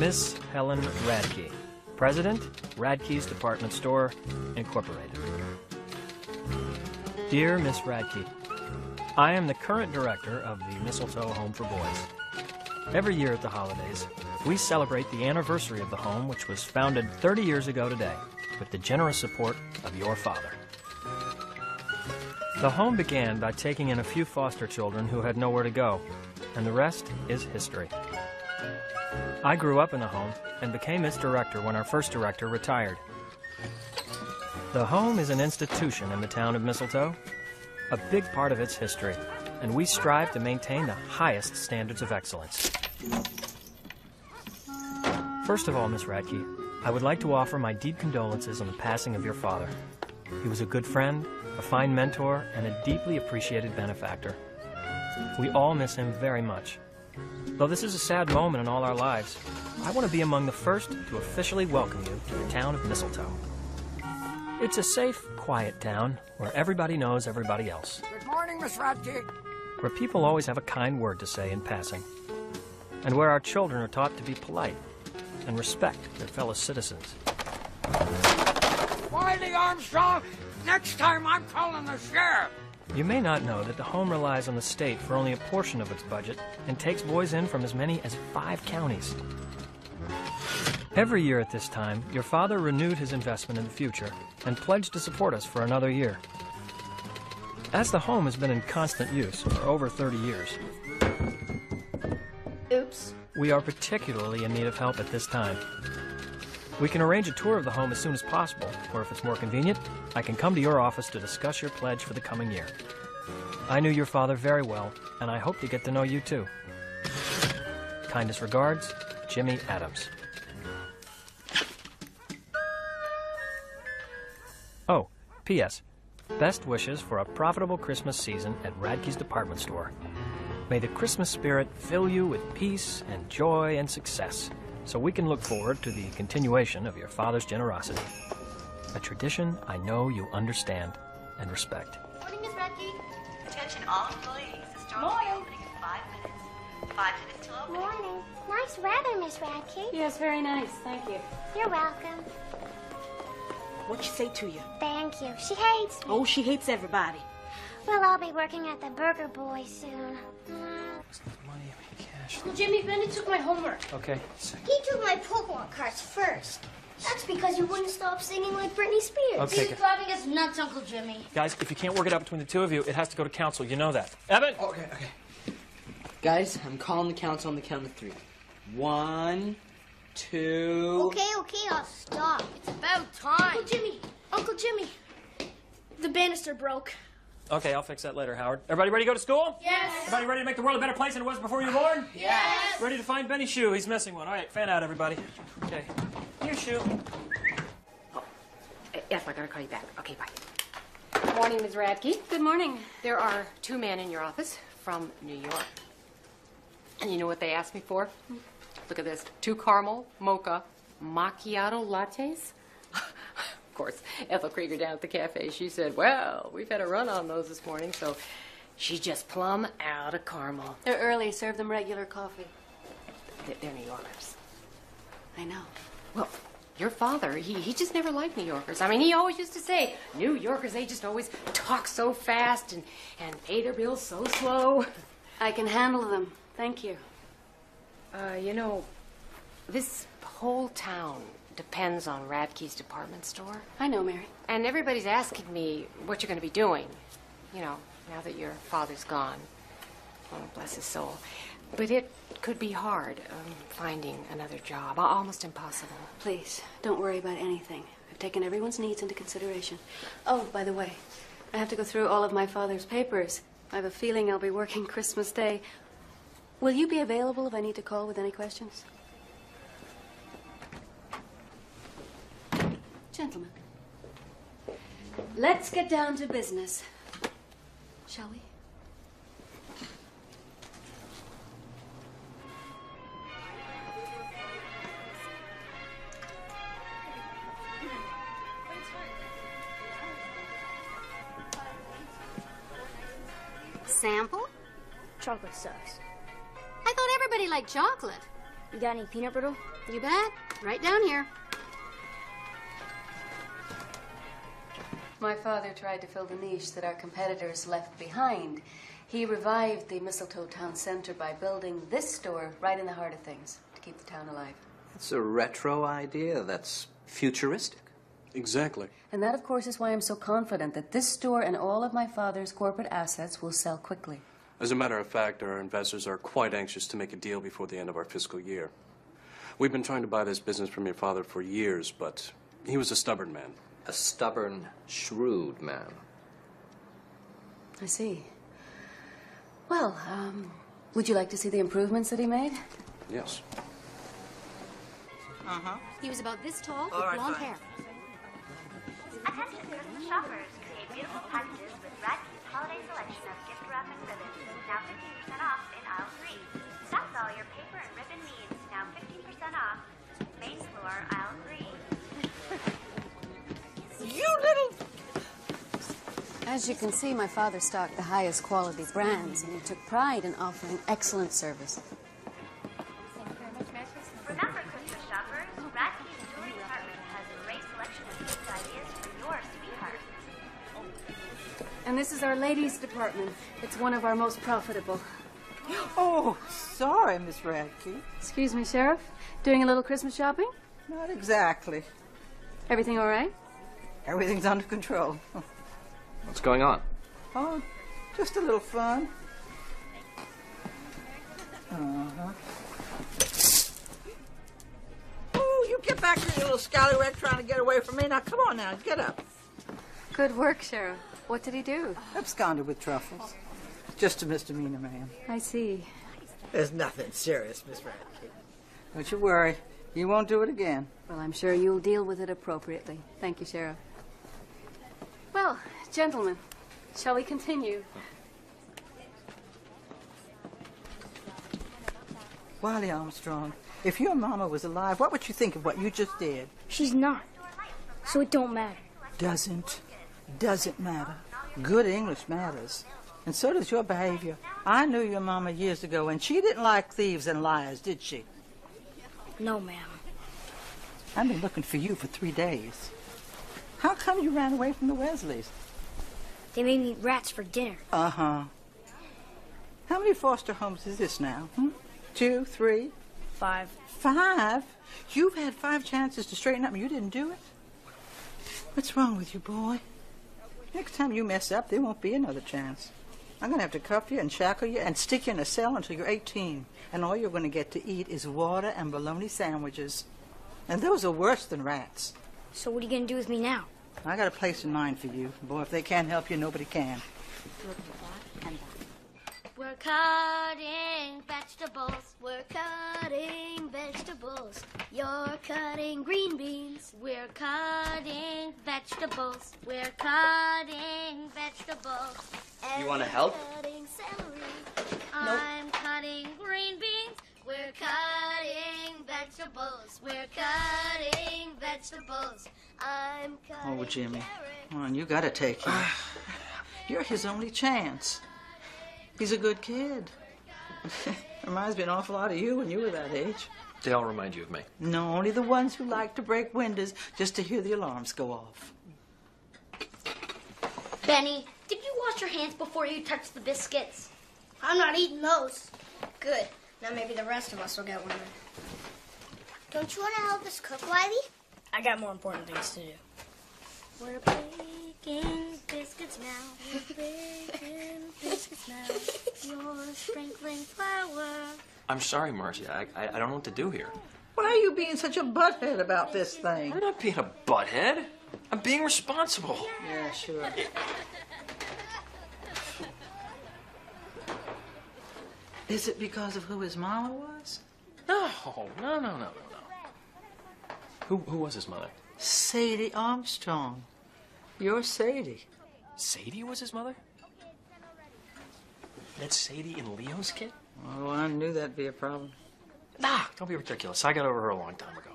Miss Helen Radke, President, Radke's Department Store, Incorporated. Dear Miss Radke, I am the current director of the Mistletoe Home for Boys. Every year at the holidays, we celebrate the anniversary of the home, which was founded 30 years ago today, with the generous support of your father. The home began by taking in a few foster children who had nowhere to go, and the rest is history. I grew up in the home and became its director when our first director retired. The home is an institution in the town of Mistletoe, a big part of its history, and we strive to maintain the highest standards of excellence. First of all, Miss Radke, I would like to offer my deep condolences on the passing of your father. He was a good friend, a fine mentor, and a deeply appreciated benefactor. We all miss him very much. Though this is a sad moment in all our lives, I want to be among the first to officially welcome you to the town of Mistletoe. It's a safe, quiet town where everybody knows everybody else. Good morning, Miss Radke. Where people always have a kind word to say in passing. And where our children are taught to be polite and respect their fellow citizens. Wiley Armstrong, next time I'm calling the sheriff. You may not know that the home relies on the state for only a portion of its budget and takes boys in from as many as 5 counties. Every year at this time, your father renewed his investment in the future and pledged to support us for another year. As the home has been in constant use for over 30 years, Oops. we are particularly in need of help at this time. We can arrange a tour of the home as soon as possible, or if it's more convenient, I can come to your office to discuss your pledge for the coming year. I knew your father very well, and I hope to get to know you too. Kindest regards, Jimmy Adams. Oh, P.S. Best wishes for a profitable Christmas season at Radke's Department Store. May the Christmas spirit fill you with peace and joy and success, so we can look forward to the continuation of your father's generosity. A tradition I know you understand and respect. Morning, Miss Radke. Attention all employees. The store will be opening in 5 minutes. 5 minutes till opening. Morning. Nice weather, Miss Radke. Yes, very nice. Thank you. You're welcome. What'd she say to you? Thank you. She hates me. Oh, she hates everybody. Well, I'll be working at the Burger Boy soon. Money, cash. Uncle Jimmy, Benny took my homework. Okay. He took my Pokemon cards first. That's because you wouldn't stop singing like Britney Spears. Okay. He's driving us nuts, Uncle Jimmy. Guys, if you can't work it out between the two of you, it has to go to council. You know that. Evan! Okay. Guys, I'm calling the council on the count of 3. 1, 2... Okay, I'll stop. It's about time. Uncle Jimmy, the banister broke. Okay, I'll fix that later, Howard. Everybody ready to go to school? Yes. Everybody ready to make the world a better place than it was before you were born? Yes. Ready to find Benny's shoe? He's missing one. All right, fan out, everybody. Okay. Your shoe. Yes, I gotta call you back. Okay, bye. Morning, Ms. Radke. Good morning. There are 2 men in your office from New York. And you know what they asked me for? Look at this. 2 caramel mocha macchiato lattes. Of course, Ethel Krieger down at the cafe, she said, well, we've had a run on those this morning, so she's just plumb out of caramel. They're early. Serve them regular coffee. They're New Yorkers. I know. Well, your father, he just never liked New Yorkers. I mean, he always used to say, New Yorkers, they just always talk so fast and pay their bills so slow. I can handle them. Thank you. You know, this whole town depends on Radke's department store. I know, Mary. And everybody's asking me what you're going to be doing, you know, now that your father's gone. Oh, bless his soul. But it could be hard finding another job, almost impossible. Please, don't worry about anything. I've taken everyone's needs into consideration. Oh, by the way, I have to go through all of my father's papers. I have a feeling I'll be working Christmas Day. Will you be available if I need to call with any questions? Gentlemen, let's get down to business, shall we? Sample? Chocolate sauce. I thought everybody liked chocolate. You got any peanut brittle? You bet. Right down here. My father tried to fill the niche that our competitors left behind. He revived the Mistletoe Town Center by building this store right in the heart of things to keep the town alive. It's a retro idea that's futuristic. Exactly. And that, of course, is why I'm so confident that this store and all of my father's corporate assets will sell quickly. As a matter of fact, our investors are quite anxious to make a deal before the end of our fiscal year. We've been trying to buy this business from your father for years, but he was a stubborn man. A stubborn, shrewd man. I see. Well, would you like to see the improvements that he made? Yes. He was about this tall with blonde hair. Attention Christmas shoppers. Create beautiful packages with Radke's holiday selection of gift wrap and ribbons. Now 15% off in aisle 3. That's all your paper and ribbon needs. Now 15% off. Main floor, aisle 3. You little... As you can see, my father stocked the highest quality brands, and he took pride in offering excellent service. Remember, Christmas shoppers, Radke's jewelry department has a great selection of gift ideas for your sweetheart. And this is our ladies' department. It's one of our most profitable. Oh, sorry, Miss Radke. Excuse me, Sheriff. Doing a little Christmas shopping? Not exactly. Everything all right? Everything's under control. What's going on? Oh, just a little fun. Oh, you get back here, you little scallywag, trying to get away from me. Now, come on now, get up. Good work, Sheriff. What did he do? Absconded with truffles. Just a misdemeanor, ma'am. I see. There's nothing serious, Miss Radke. Don't you worry. You won't do it again. Well, I'm sure you'll deal with it appropriately. Thank you, Sheriff. Well, gentlemen, shall we continue? Wiley Armstrong, if your mama was alive, what would you think of what you just did? She's not. So it don't matter. Doesn't matter. Good English matters. And so does your behavior. I knew your mama years ago, and she didn't like thieves and liars, did she? No, ma'am. I've been looking for you for 3 days. How come you ran away from the Wesleys? They made me eat rats for dinner. Uh-huh. How many foster homes is this now? 2, 3? 5. 5? You've had 5 chances to straighten up and you didn't do it? What's wrong with you, boy? Next time you mess up, there won't be another chance. I'm going to have to cuff you and shackle you and stick you in a cell until you're 18. And all you're going to get to eat is water and bologna sandwiches. And those are worse than rats. So what are you going to do with me now? I got a place in mind for you. Boy, if they can't help you, nobody can. We're cutting vegetables. We're cutting vegetables. You're cutting green beans. We're cutting vegetables. We're cutting vegetables. You wanna help? Cutting celery. I'm cutting green beans. We're cutting vegetables. We're cutting vegetables. I'm cutting Oh, Jimmy. carrots. Come on, you got to take him. You're his only chance. He's a good kid. Reminds me an awful lot of you when you were that age. They all remind you of me. No, only the ones who like to break windows just to hear the alarms go off. Benny, did you wash your hands before you touched the biscuits? I'm not eating those. Good. Now maybe the rest of us will get one. Don't you want to help us cook, Wiley? I got more important things to do. We're baking biscuits now. We're baking biscuits now. You're sprinkling flour. I'm sorry, Marcy. I don't know what to do here. Why are you being such a butthead about this thing? I'm not being a butthead. I'm being responsible. Yeah, sure. Is it because of who his mama was? No. Who was his mother? Sadie Armstrong. You're Sadie. Sadie was his mother? That's Sadie and Leo's kid? Oh, I knew that'd be a problem. Nah, don't be ridiculous. I got over her a long time ago.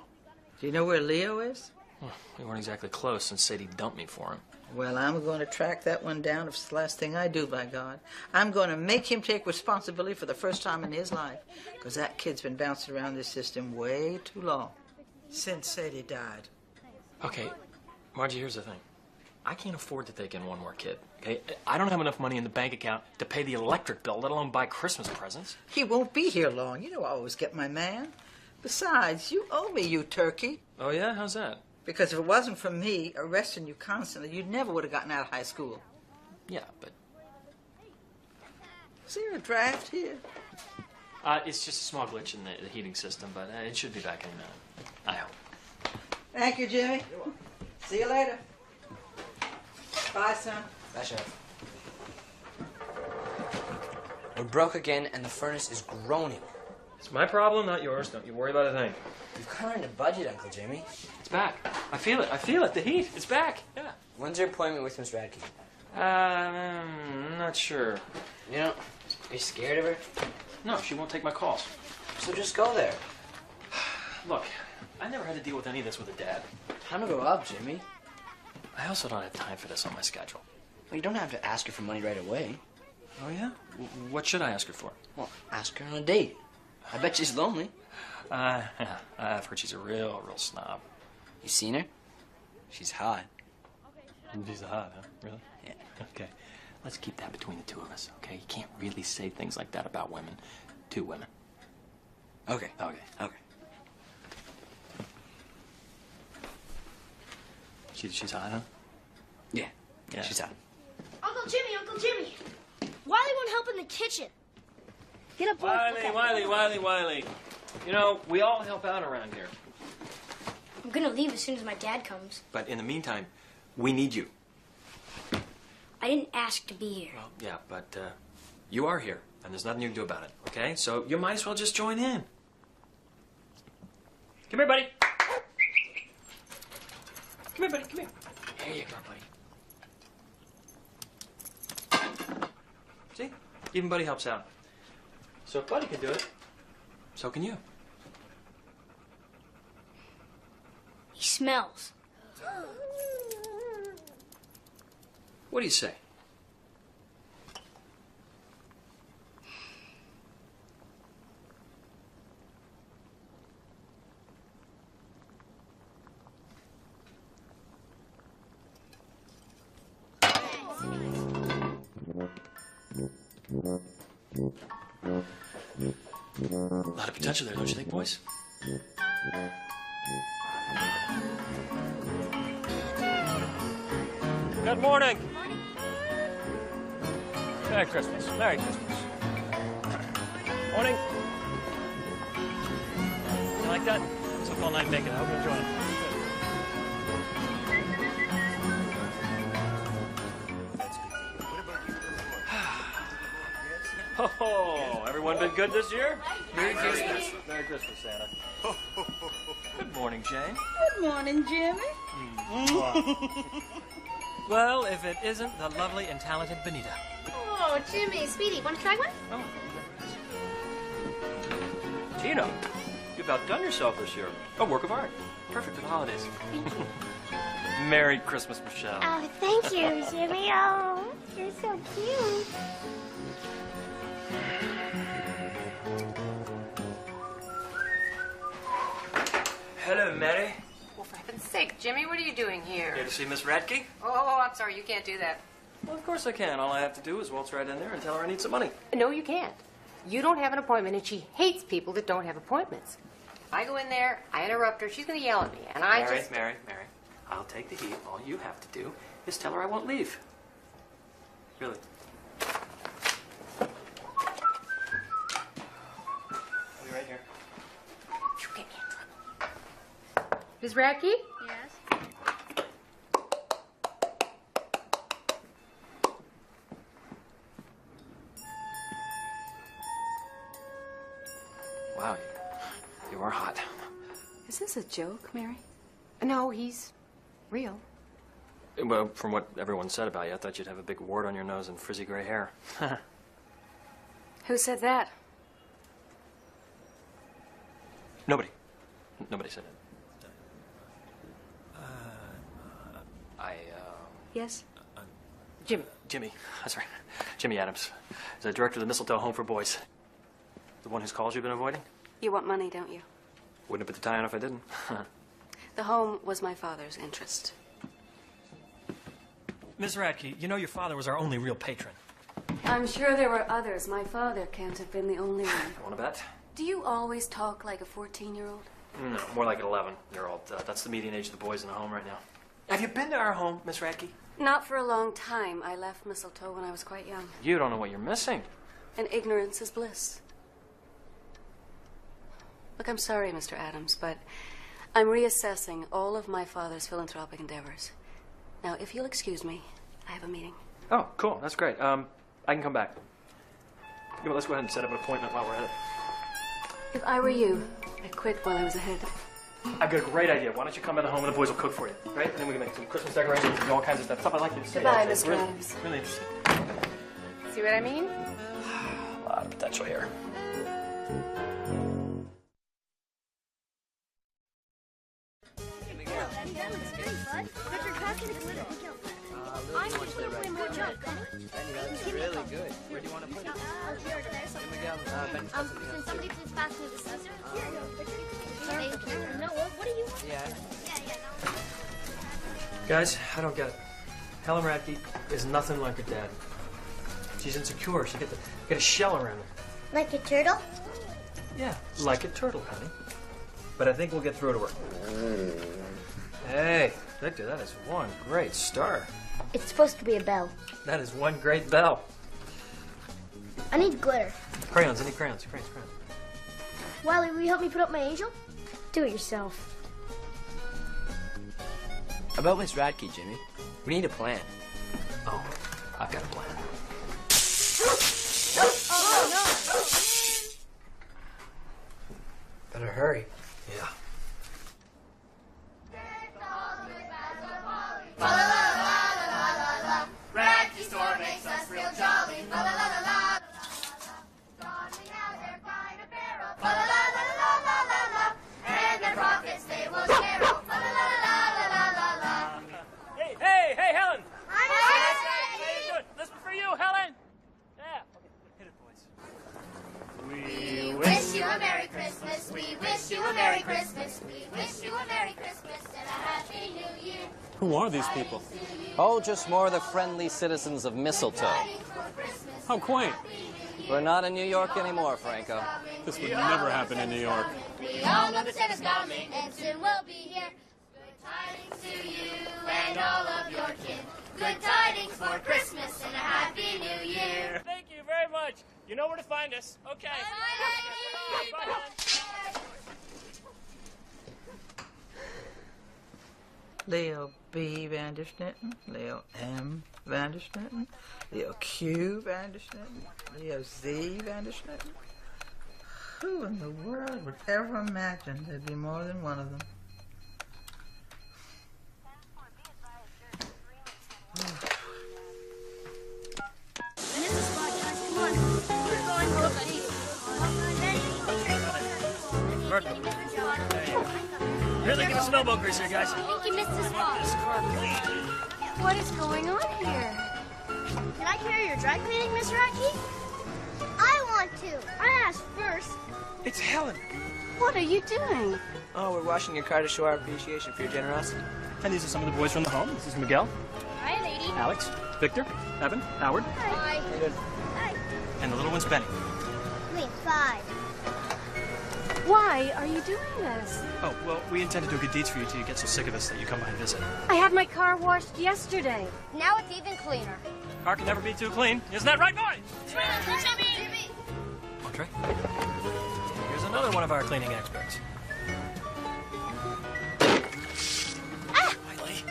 Do you know where Leo is? Well, we weren't exactly close since Sadie dumped me for him. Well, I'm going to track that one down if it's the last thing I do, by God. I'm going to make him take responsibility for the first time in his life, because that kid's been bouncing around this system way too long. Since Sadie died. Okay, Margie, here's the thing. I can't afford to take in one more kid, okay? I don't have enough money in the bank account to pay the electric bill, let alone buy Christmas presents. He won't be here long. You know I always get my man. Besides, you owe me, you turkey. Oh, yeah? How's that? Because if it wasn't for me arresting you constantly, you never would have gotten out of high school. Yeah, but... Is there a draft here? It's just a small glitch in the heating system, but it should be back in a minute. I hope. Thank you, Jimmy. See you later. Bye, son. Bye, Sheriff. We're broke again, and the furnace is groaning. It's my problem, not yours. Don't you worry about a thing. You've cut into budget, Uncle Jimmy. It's back. I feel it. I feel it. The heat. It's back. Yeah. When's your appointment with Miss Radke? Not sure. You know, are you scared of her? No, she won't take my calls. So just go there. Look, I never had to deal with any of this with a dad. Time to grow up, Jimmy. I also don't have time for this on my schedule. Well, you don't have to ask her for money right away. Oh, yeah? What should I ask her for? Well, ask her on a date. I bet she's lonely. Yeah, I've heard she's a real snob. You seen her? She's hot. She's hot, huh? Really? Yeah. Okay. Let's keep that between the two of us, okay? You can't really say things like that about women to women. Okay. Okay. Okay. She's hot, huh? Yeah. Yeah. She's hot. Uncle Jimmy! Wiley won't help in the kitchen. Get up, boy. Wiley. You know, we all help out around here. I'm gonna leave as soon as my dad comes. But in the meantime, we need you. I didn't ask to be here. Well, yeah, but you are here, and there's nothing you can do about it, okay? So you might as well just join in. Come here, buddy. Come here, buddy, come here. There you go, buddy. See? Even Buddy helps out. So if Buddy can do it, so can you. He smells. What do you say? A lot of potential there, don't you think, boys? Good morning. Merry Christmas. Merry Christmas. Morning. You like that? So-called night bacon. I hope you enjoy it. Oh, everyone been good this year? Merry Christmas. Merry Christmas, Santa. Good morning, Jane. Good morning, Jimmy. Well, if it isn't the lovely and talented Benita. Oh, Jimmy, sweetie, want to try one? Oh. Tina, you've outdone yourself this year. A work of art. Perfect for the holidays. Merry Christmas, Michelle. Oh, thank you, Jimmy. Oh, you're so cute. Hello, Mary. Well, for heaven's sake, Jimmy, what are you doing here? Here to see Miss Radke? Oh, I'm sorry, you can't do that. Well, of course I can. All I have to do is waltz right in there and tell her I need some money. No, you can't. You don't have an appointment, and she hates people that don't have appointments. If I go in there, I interrupt her, she's going to yell at me, and Mary, I'll take the heat. All you have to do is tell her I won't leave. Really. I'll be right here. You get me in trouble. Ms. Radke? Yes? Wow, you are hot. Is this a joke, Mary? No, he's real. Well, from what everyone said about you, I thought you'd have a big wart on your nose and frizzy gray hair. Who said that? Nobody. Nobody said it. Yes? Jimmy. Jimmy, that's right. Jimmy Adams. He's the director of the Mistletoe Home for Boys. The one whose calls you've been avoiding? You want money, don't you? Wouldn't have put the tie on if I didn't. The home was my father's interest. Miss Radke, you know your father was our only real patron. I'm sure there were others. My father can't have been the only one. Want to bet? Do you always talk like a 14-year-old? No, more like an 11-year-old. That's the median age of the boys in the home right now. Have you been to our home, Miss Radke? Not for a long time. I left Mistletoe when I was quite young. You don't know what you're missing. And ignorance is bliss. Look, I'm sorry, Mr. Adams, but I'm reassessing all of my father's philanthropic endeavors. Now, if you'll excuse me, I have a meeting. Oh, cool. That's great. I can come back. Yeah, well, let's go ahead and set up an appointment while we're at it. If I were you, I'd quit while I was ahead. I've got a great idea. Why don't you come by the home and the boys will cook for you, right? And then we can make some Christmas decorations and all kinds of stuff. Stuff I like to see. Goodbye, It's Mr. really, Adams. really interesting. See what I mean? A lot of potential here. That's really good. Where do you want to put it? Miguel, Can somebody please pass me the scissors? Thank you. No, what do you want? Yeah. Guys, I don't get it. Helen Radke is nothing like her dad. She's insecure. She got a shell around her. Like a turtle? Yeah, like a turtle, honey. But I think we'll get through to her. Hey, Victor, that is one great star. It's supposed to be a bell. That is one great bell. I need glitter. Crayons, any crayons? Crayons. Wiley, will you help me put up my angel? Do it yourself. About Miss Radke, Jimmy. We need a plan. Oh, I've got a plan. Oh, no. Better hurry. Yeah. Radke store makes us real jolly. La la la la la. Darling out their fine apparel. La la la la la la la. And their profits they will share. La la la la la la la. Hey, Helen! Hi, How you doing? This one for you, Helen. Yeah. Okay, hit it, boys. We wish you a Merry Christmas. We wish you a Merry Christmas. We wish you a Merry Christmas and a Happy New Year. Who are these people? Oh, just more of the friendly citizens of Mistletoe. How quaint. We're not in New York anymore, Franco. This would never happen in New York. We all know that Santa's coming and soon we'll be here. Good tidings to you and all of your kin. Good tidings for Christmas and a Happy New Year. Thank you very much. You know where to find us. Okay. Bye, Helen. Leo B. Vandersnitten, Leo M. Vandersnitten, Leo Q. Vandersnitten, Leo Z. Vandersnitten. Who in the world would ever imagine there'd be more than one of them? Really give us an elbow grease here, guys. I think you missed the spot. What is going on here? Can I carry your dry cleaning, Miss Radke? I want to. I asked first. It's Helen. What are you doing? Oh, we're washing your car to show our appreciation for your generosity. And these are some of the boys from the home. This is Miguel, Hi, lady. Alex, Victor, Evan, Howard, Hi. Hi. and the little one's Benny. Wait, 5. Why are you doing this? Oh, well, we intend to do good deeds for you till you get so sick of us that you come by and visit. I had my car washed yesterday. Now it's even cleaner. Car can never be too clean. Isn't that right, boys? Jimmy! Entree. Here's another one of our cleaning experts. Wiley.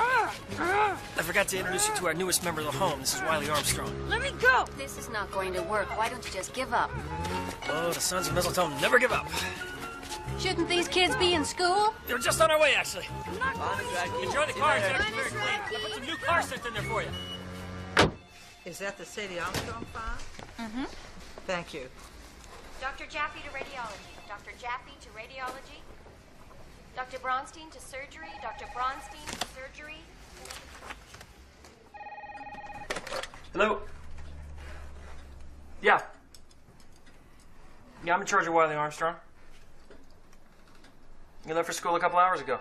I forgot to introduce you to our newest member of the home. This is Wiley Armstrong. Let me go. This is not going to work. Why don't you just give up? Oh, the sons of Mistletoe never give up. Shouldn't these kids be in school? They're just on our way, actually. Bye, Miss Radke. Enjoy the car. It's actually very clean. I put some new car scent in there for you. Is that the Sadie Armstrong file? Mm-hmm. Thank you. Dr. Jaffe to radiology. Dr. Jaffe to radiology. Dr. Bronstein to surgery. Dr. Bronstein to surgery. Hello? Yeah. Yeah, I'm in charge of Wiley Armstrong. You left for school a couple hours ago.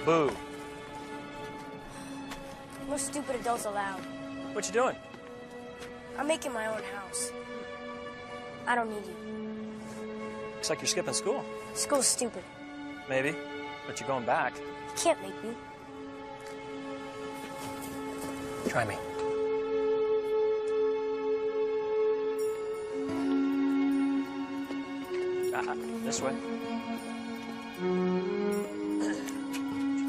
Boo. No stupid adults allowed. What you doing? I'm making my own house. I don't need you. Looks like you're skipping school. School's stupid. Maybe, but you're going back. You can't make me. Try me. This way.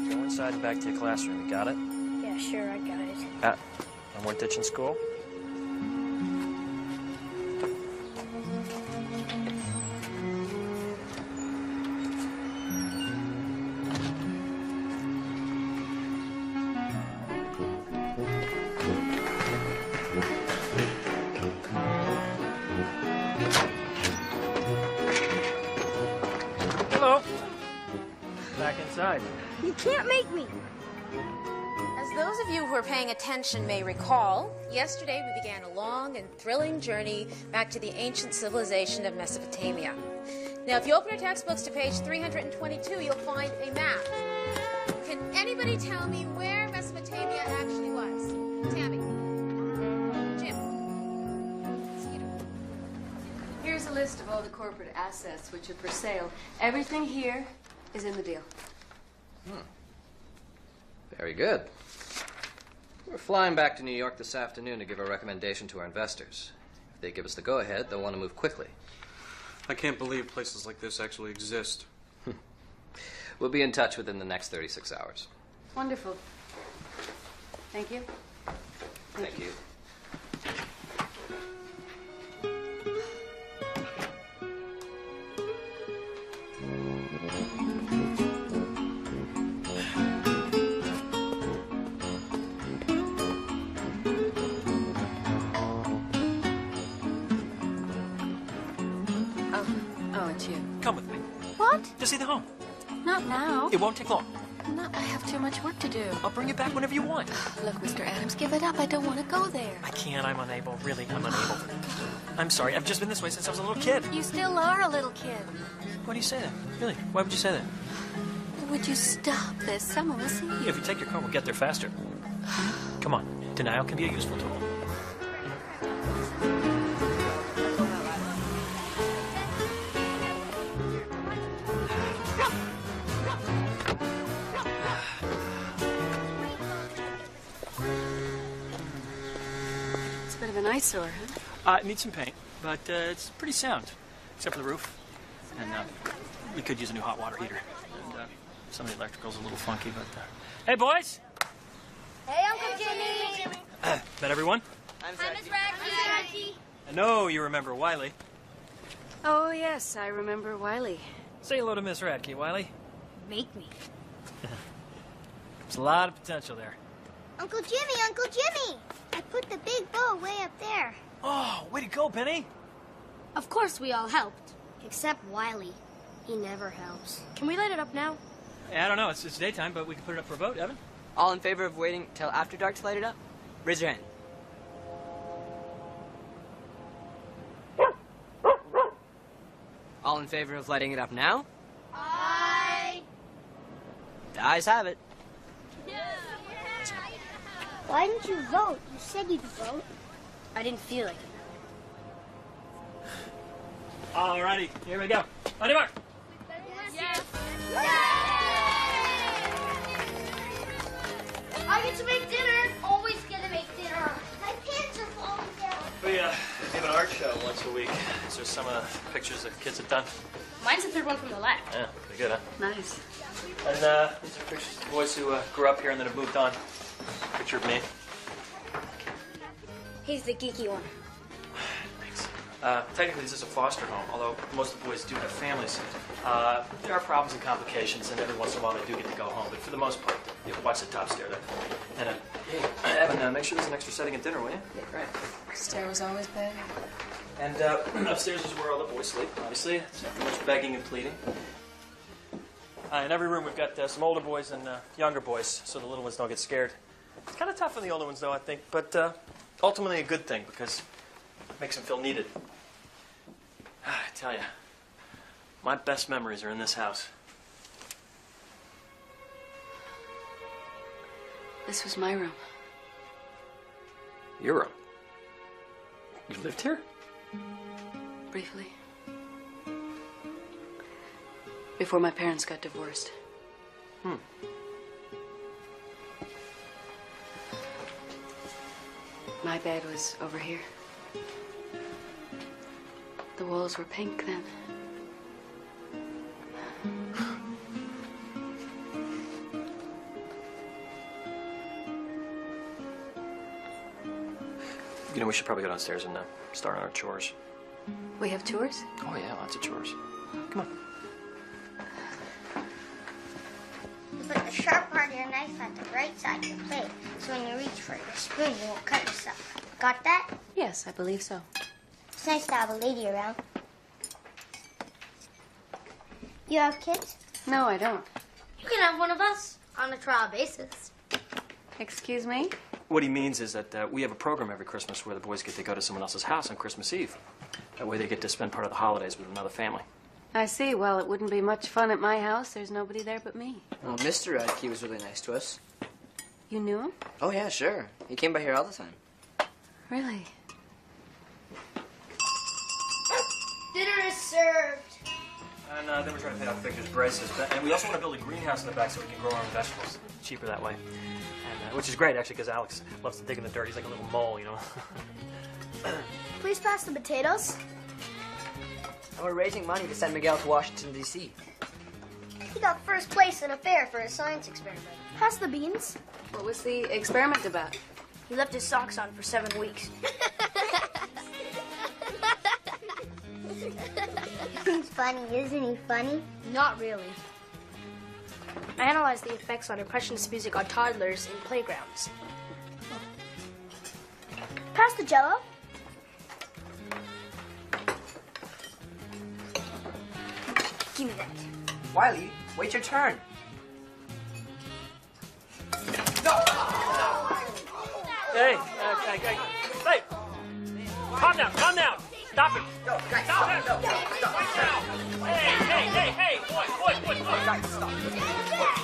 Go inside and back to your classroom. You got it? Yeah, sure, I got it. No more ditching school? Hello. Back inside. You can't make me. As those of you who are paying attention may recall, yesterday we began a long and thrilling journey back to the ancient civilization of Mesopotamia. Now, if you open your textbooks to page 322, you'll find a map. Can anybody tell me where Mesopotamia actually was? Tammy? Jim? Skeeter? Here's a list of all the corporate assets which are for sale. Everything here is in the deal. Very good. We're flying back to New York this afternoon to give a recommendation to our investors. If they give us the go-ahead, they'll want to move quickly. I can't believe places like this actually exist. We'll be in touch within the next 36 hours. Wonderful. Thank you. Thank you. Oh, it's you. Come with me. What? To see the home. Not now. It won't take long. No, I have too much work to do. I'll bring you back whenever you want. Look, Mr. Adams, give it up. I don't want to go there. I can't. I'm unable. Really, I'm unable. I'm sorry. I've just been this way since I was a little kid. You still are a little kid. Why do you say that? Really? Why would you say that? Would you stop this? Someone will see you. If you take your car, we'll get there faster. Come on. Denial can be a useful tool. It's a bit of an eyesore, huh? It needs some paint, but it's pretty sound, except for the roof. And we could use a new hot water heater. And some of the electrical's a little funky, but... Hey, boys! Hey, Uncle Jimmy! Met everyone? Hi, Miss Radke. I know you remember Wiley. Oh, yes, I remember Wiley. Say hello to Miss Radke, Wiley. Make me. There's a lot of potential there. Uncle Jimmy, Uncle Jimmy! I put the big bow way up there. Oh, way to go, Penny. Of course we all helped. Except Wiley. He never helps. Can we light it up now? Yeah, I don't know. It's daytime, but we can put it up for a vote, Evan. All in favor of waiting till after dark to light it up? Raise your hand. All in favor of lighting it up now? Aye. The ayes have it. Why didn't you vote? You said you'd vote. I didn't feel like it. Alrighty, here we go. On your mark. Yes. I get to make dinner. Always gonna make dinner. My pants are falling down. We have an art show once a week. These are some of the pictures that kids have done. Mine's the third one from the left. Yeah, pretty good, huh? Nice. And these are pictures of boys who grew up here and then have moved on. Picture of me. He's the geeky one. Thanks. Technically, this is a foster home, although most of the boys do have families. There are problems and complications, and every once in a while they do get to go home. But for the most part, you watch the top stair there. And hey, Evan, make sure there's an extra setting at dinner, will you? Yeah, right. Stair was always big. And upstairs is where all the boys sleep, obviously. It's not too much begging and pleading. In every room, we've got some older boys and younger boys, so the little ones don't get scared. It's kind of tough on the older ones, though, I think, but ultimately a good thing because it makes them feel needed. I tell you, my best memories are in this house. This was my room. Your room? You lived here? Briefly. Before my parents got divorced. My bed was over here. The walls were pink then. You know, we should probably go downstairs and start on our chores. We have chores? Oh, yeah, lots of chores. Come on. You put the sharp part of your knife at the right side of your plate, so when you reach for your spoon, you won't cut yourself. Got that? Yes, I believe so. It's nice to have a lady around. You have kids? No, I don't. You can have one of us on a trial basis. Excuse me? What he means is that we have a program every Christmas where the boys get to go to someone else's house on Christmas Eve. That way they get to spend part of the holidays with another family. I see. Well, it wouldn't be much fun at my house. There's nobody there but me. Well, Mr. Radke was really nice to us. You knew him? Oh, yeah, sure. He came by here all the time. Really? Dinner is served. And then we're trying to pay off Victor's braces. And we also want to build a greenhouse in the back so we can grow our own vegetables. Cheaper that way. And, which is great, actually, because Alex loves to dig in the dirt. He's like a little mole, you know. Please pass the potatoes. And we're raising money to send Miguel to Washington, D.C. He got first place in a fair for his science experiment. Pass the beans. What was the experiment about? He left his socks on for 7 weeks. He's funny, isn't he funny? Not really. I analyzed the effects on impressionist music on toddlers in playgrounds. Pass the Jell-O. Give me that. Wiley, wait your turn. Hey, hey, calm down, calm down. Stop it. No, guys, Stop it. stop. No, stop. Hey, boy. Guys, stop.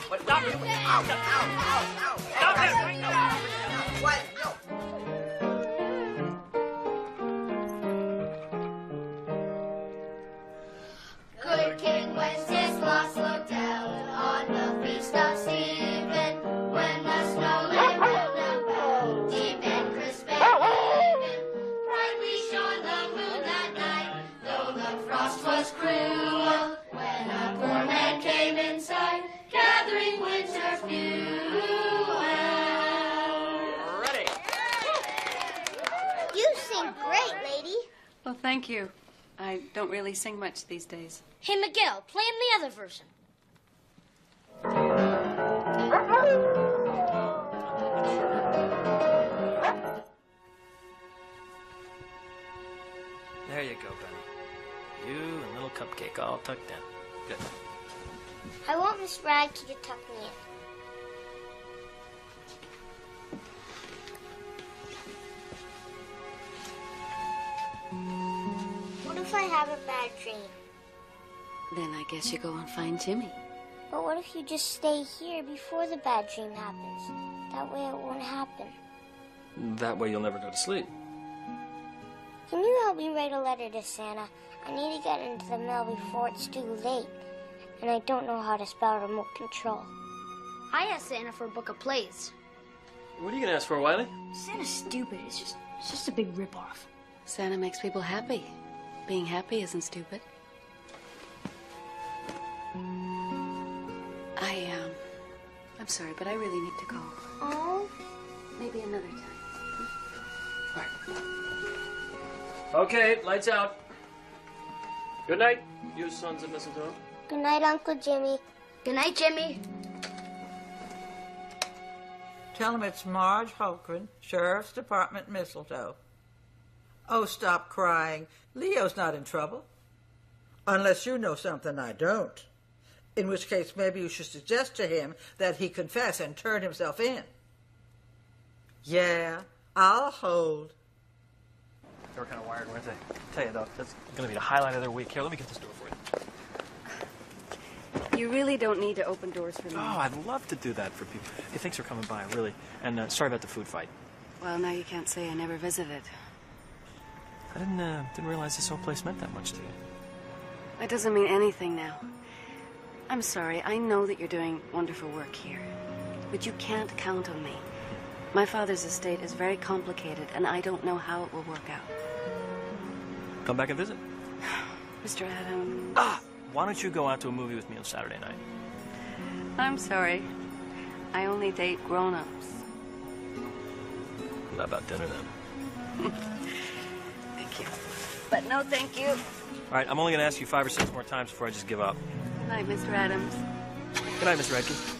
What? Stop it. Ow, ow. Stop it right now. What? No. Good King Wenceslas looked down on the feast of Stephen, when the snow lay round about, deep and crisp and even. Brightly shone the moon that night, though the frost was cruel, when a poor man came inside, gathering winter fuel. Ready. You sing great, lady. Well, thank you. I don't really sing much these days. Hey, Miguel, play him the other version. cupcake all tucked in. Good. I want Miss Radke to tuck me in. What if I have a bad dream? Then I guess you go and find Jimmy. But what if you just stay here before the bad dream happens? That way it won't happen. That way you'll never go to sleep. Can you help me write a letter to Santa? I need to get it into the mail before it's too late. And I don't know how to spell remote control. I asked Santa for a book of plays. What are you gonna ask for, Wiley? Santa's stupid. It's just a big ripoff. Santa makes people happy. Being happy isn't stupid. I'm sorry, but I really need to go. Oh? Maybe another time. Okay, lights out. Good night, you sons of mistletoe. Good night, Uncle Jimmy. Good night, Jimmy. Tell him it's Marge Holgren, Sheriff's Department, Mistletoe. Oh, stop crying. Leo's not in trouble. Unless you know something I don't. In which case, maybe you should suggest to him that he confess and turn himself in. Yeah, I'll hold. They were kind of wired, weren't they? Tell you, though, that's going to be the highlight of their week. Here, let me get this door for you. You really don't need to open doors for me. Oh, I'd love to do that for people. Hey, thanks for coming by, really. And sorry about the food fight. Well, now you can't say I never visited. I didn't realize this whole place meant that much to you. That doesn't mean anything now. I'm sorry. I know that you're doing wonderful work here. But you can't count on me. My father's estate is very complicated, and I don't know how it will work out. Come back and visit. Mr. Adams. Why don't you go out to a movie with me on Saturday night? I'm sorry. I only date grown-ups. How about dinner, then? Thank you. But no thank you. All right, I'm only going to ask you 5 or 6 more times before I just give up. Good night, Mr. Adams. Good night, Miss Radke.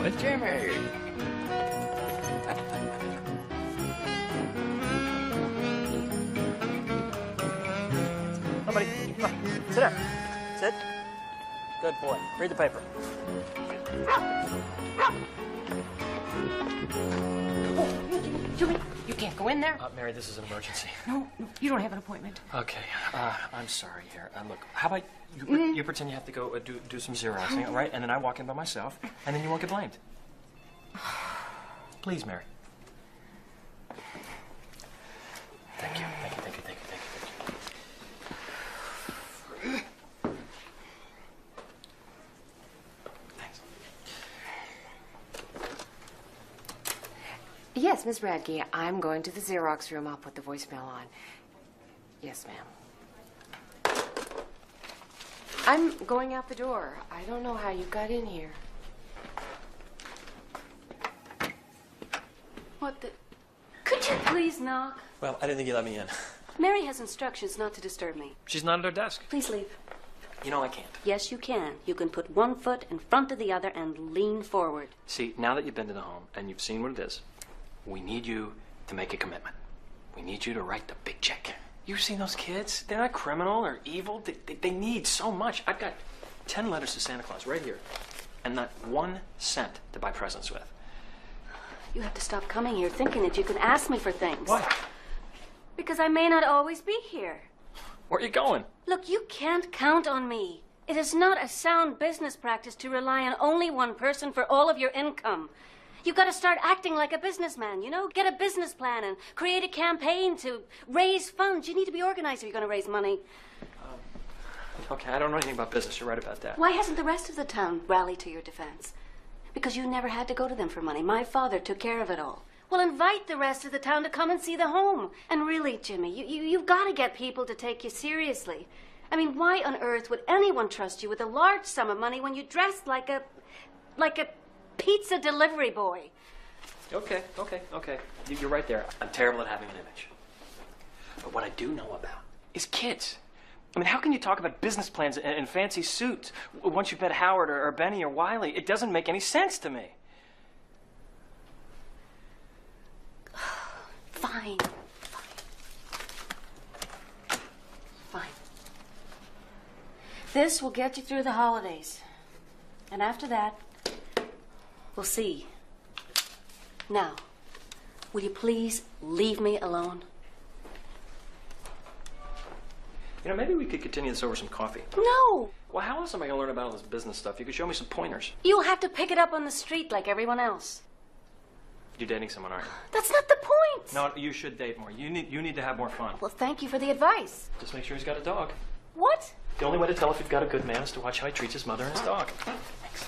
Floyd? Jimmy! Come on, buddy. Come on. Sit down. Sit. Good boy. Read the paper. Jimmy, you can't go in there. Mary, this is an emergency. No, you don't have an appointment. Okay. I'm sorry here. Look, how about you pretend you have to go do some Xeroxing, all right? And then I walk in by myself, and then you won't get blamed. Please, Mary. Thank you. Thank you, thank you, thank you, thank you, thanks. Yes, Miss Radke, I'm going to the Xerox room. I'll put the voicemail on. Yes, ma'am. I'm going out the door. I don't know how you got in here. What the... Could you please knock? Well, I didn't think you let me in. Mary has instructions not to disturb me. She's not at her desk. Please leave. You know I can't. Yes, you can. You can put one foot in front of the other and lean forward. See, now that you've been to the home and you've seen what it is, we need you to make a commitment. We need you to write the big check. You've seen those kids? They're not criminal or evil. They need so much. I've got 10 letters to Santa Claus right here, and not 1 cent to buy presents with. You have to stop coming here thinking that you can ask me for things. Why? Because I may not always be here. Where are you going? Look, you can't count on me. It is not a sound business practice to rely on only one person for all of your income. You've got to start acting like a businessman, you know? Get a business plan and create a campaign to raise funds. You need to be organized if you're going to raise money. Okay, I don't know anything about business. You're right about that. Why hasn't the rest of the town rallied to your defense? Because you never had to go to them for money. My father took care of it all. Well, invite the rest of the town to come and see the home. And really, Jimmy, you've got to get people to take you seriously. I mean, why on earth would anyone trust you with a large sum of money when you dressed like a pizza delivery boy? Okay. You're right there. I'm terrible at having an image. But what I do know about is kids. I mean, how can you talk about business plans and fancy suits once you've met Howard or Benny or Wiley? It doesn't make any sense to me. Fine. This will get you through the holidays. And after that, we'll see. Now, will you please leave me alone? You know, maybe we could continue this over some coffee. No! Well, how else am I going to learn about all this business stuff? You could show me some pointers. You'll have to pick it up on the street like everyone else. You're dating someone, aren't you? That's not the point! No, you should date more. You need to have more fun. Well, thank you for the advice. Just make sure he's got a dog. What? The only way to tell if you've got a good man is to watch how he treats his mother and his dog. Thanks.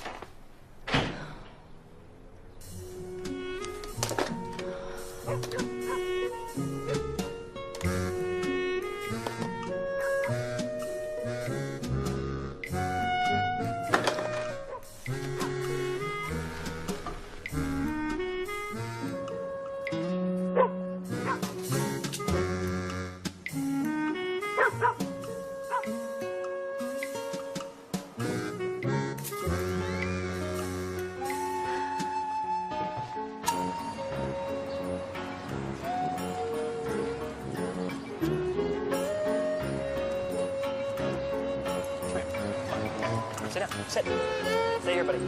Sit down. Sit. Stay here, buddy.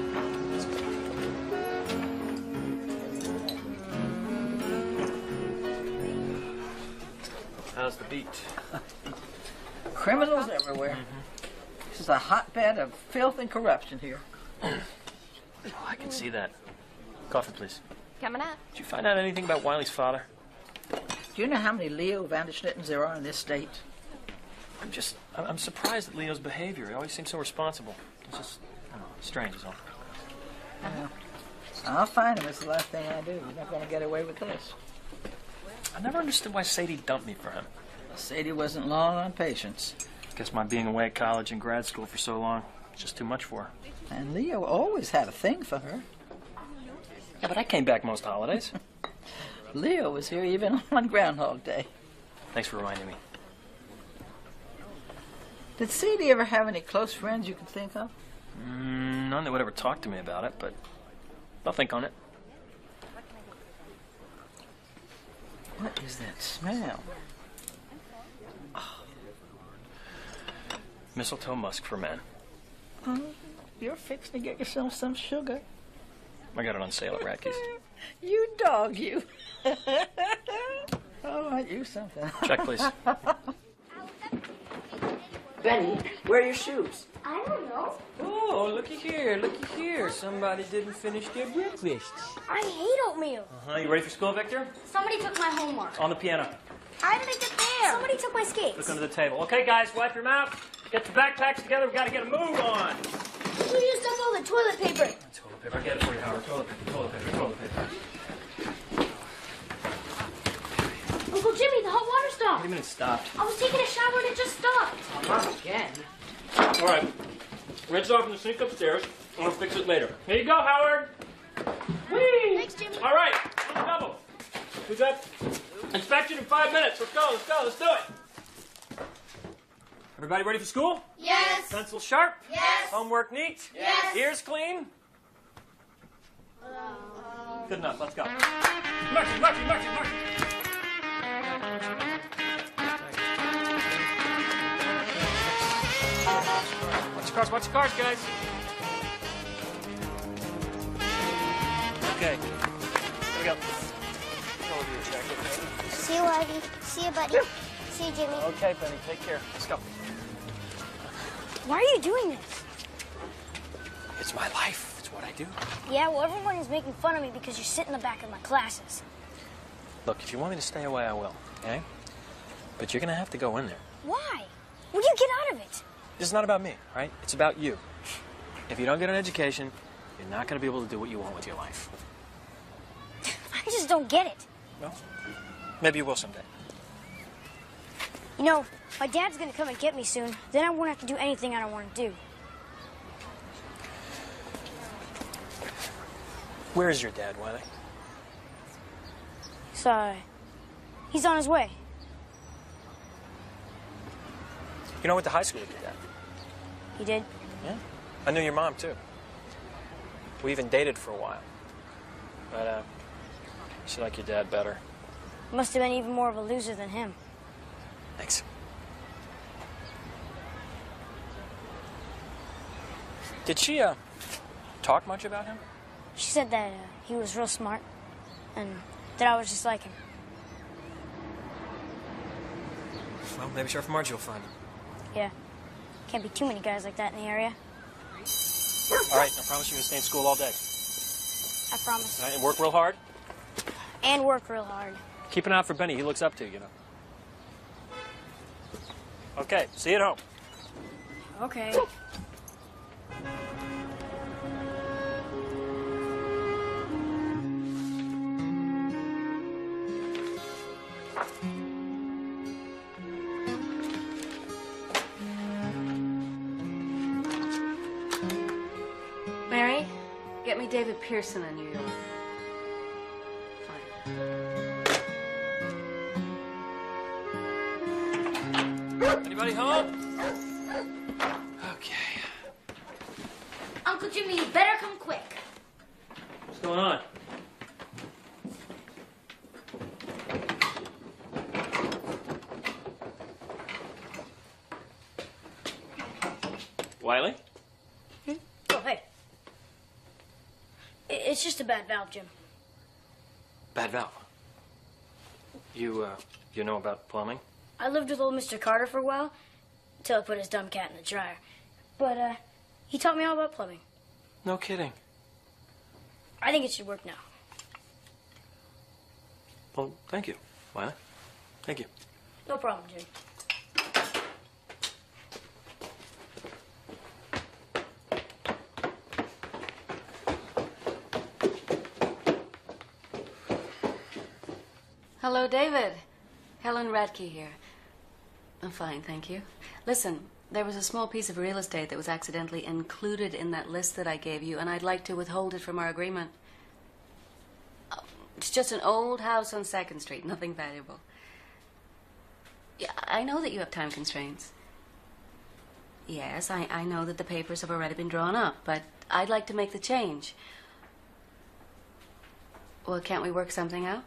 How's the beat? Criminals everywhere. This is a hotbed of filth and corruption here. Oh, I can see that. Coffee, please. Coming up. Did you find out anything about Wiley's father? Do you know how many Leo Vanderschnittens there are in this state? I'm surprised at Leo's behavior. He always seems so responsible. It's just, I don't know, strange is all. Well, I'll find him. It's the last thing I do. You're not going to get away with this. I never understood why Sadie dumped me for him. Sadie wasn't long on patience. Guess my being away at college and grad school for so long, it's just too much for her. And Leo always had a thing for her. Yeah, but I came back most holidays. Leo was here even on Groundhog Day. Thanks for reminding me. Did Sadie ever have any close friends you can think of? None that would ever talk to me about it, but I'll think on it. What is that smell? Oh. Mistletoe musk for men. Oh, you're fixing to get yourself some sugar. I got it on sale at Radke's. You dog, you. Oh, aren't you something? Check, please. Benny, where are your shoes? I don't know. Oh, looky here. Somebody didn't finish their breakfast. I hate oatmeal. You ready for school, Victor? Somebody took my homework. On the piano. How did it get there? Somebody took my skates. Look under the table. Okay, guys, wipe your mouth. Get your backpacks together. We've got to get a move on. You used up all the toilet paper. Toilet paper. I'll get it for you, Howard. Toilet paper. Uncle Jimmy, the hot water stopped. What do you mean it stopped? I was taking a shower and it just stopped. Not again. All right. Rinse off in the sink upstairs. I'll fix it later. Here you go, Howard. Whee! Thanks, Jimmy. All right. On the double. We got inspection in 5 minutes. Let's do it. Everybody ready for school? Yes. Pencil sharp? Yes. Homework neat? Yes. Ears clean? Good enough. Let's go. Marching. Watch your cars, guys. Okay. we go. Go over your jacket, baby. See you, Ivy. See you, buddy. See you, Jimmy. Okay, Benny, take care. Let's go. Why are you doing this? It's my life. It's what I do. Yeah, well, everyone is making fun of me because you sit in the back of my classes. Look, if you want me to stay away, I will, okay? But you're gonna have to go in there. Why? What do you get out of it? This is not about me, right? It's about you. If you don't get an education, you're not gonna be able to do what you want with your life. I just don't get it. Well, maybe you will someday. You know, my dad's gonna come and get me soon. Then I won't have to do anything I don't want to do. Where is your dad, Wiley? So, he's on his way. You know, I went to high school with your dad. He did? Yeah. I knew your mom, too. We even dated for a while. But, she liked your dad better. Must have been even more of a loser than him. Thanks. Did she, talk much about him? She said that he was real smart and that I was just like him. Well, maybe Sheriff Margie will find him. Yeah. Can't be too many guys like that in the area. All right, I promise you're going to stay in school all day. I promise. All right, and work real hard? And work real hard. Keep an eye out for Benny. He looks up to you, you know. Okay, see you at home. Okay. Mary, get me David Pearson in New York. Anybody home? Okay. Uncle Jimmy, you better come quick. What's going on? Wiley? Oh, hey. It's just a bad valve, Jim. Bad valve. You know about plumbing? I lived with old Mr. Carter for a while, until I put his dumb cat in the dryer. But, he taught me all about plumbing. No kidding. I think it should work now. Well, thank you, Wiley. Thank you. No problem, Jim. Hello, David. Helen Radke here. I'm fine, thank you. Listen, there was a small piece of real estate that was accidentally included in that list that I gave you, and I'd like to withhold it from our agreement. It's just an old house on 2nd Street, nothing valuable. Yeah, I know that you have time constraints. Yes, I know that the papers have already been drawn up, but I'd like to make the change. Well, can't we work something out?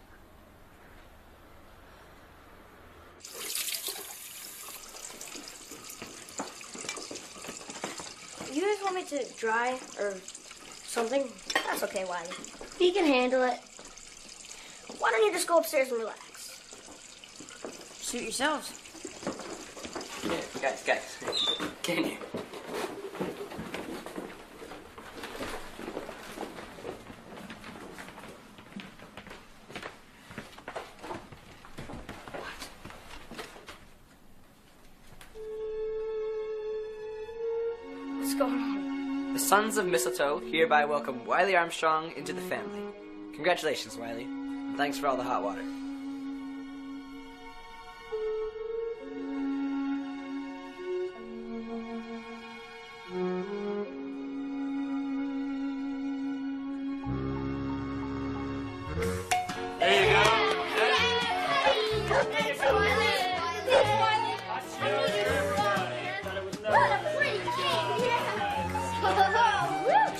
You guys want me to dry or something? That's okay, Wiley. He can handle it. Why don't you just go upstairs and relax? Suit yourselves. Yeah, guys. Get in here. What's going on? The Sons of Mistletoe hereby welcome Wiley Armstrong into the family. Congratulations, Wiley. And thanks for all the hot water. There you go.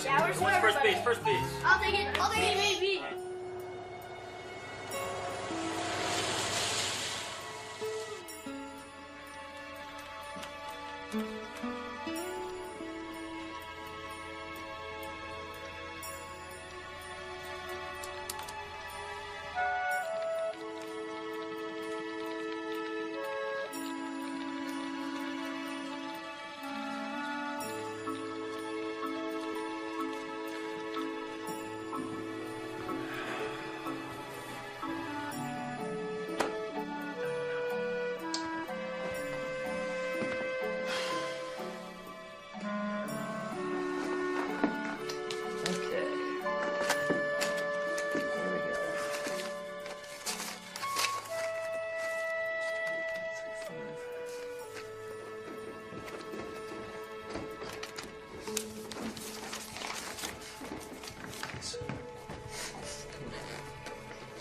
Showers for What's first everybody. piece? First piece. I'll take it. I'll take it, baby.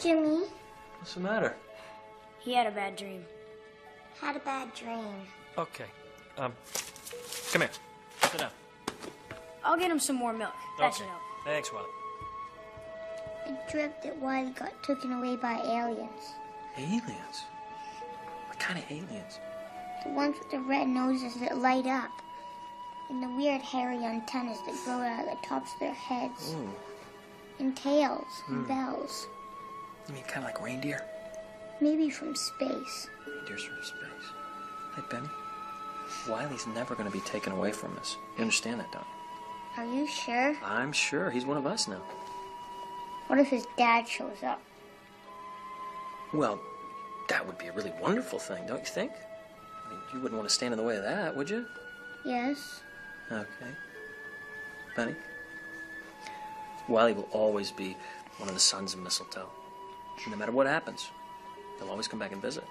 Jimmy, What's the matter? he had a bad dream. Had a bad dream. Okay. Come here. Sit down. I'll get him some more milk. That should help. Thanks, Wally. I dreamt that Wiley got taken away by aliens. Aliens? What kind of aliens? The ones with the red noses that light up. And the weird hairy antennas that grow out of the tops of their heads. Ooh. And tails and bells. You mean kind of like reindeer? Maybe from space. Reindeers from space. Hey, Benny. Wiley's never going to be taken away from us. You understand that, don't you? Are you sure? I'm sure. He's one of us now. What if his dad shows up? Well, that would be a really wonderful thing, don't you think? I mean, you wouldn't want to stand in the way of that, would you? Yes. Okay. Benny? Wiley will always be one of the sons of Mistletoe. No matter what happens, he'll always come back and visit.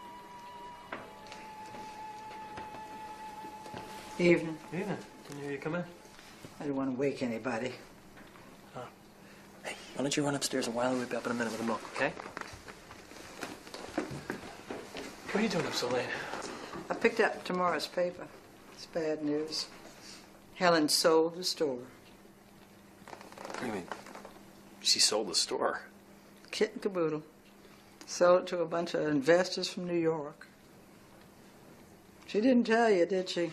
Evening. Evening. Can you come in? I didn't want to wake anybody. Hey, why don't you run upstairs and Wiley will be up in a minute with the milk, okay? What are you doing up so late? I picked up tomorrow's paper. It's bad news. Helen sold the store. What do you mean? She sold the store? Kit and caboodle. Sold it to a bunch of investors from New York. She didn't tell you, did she?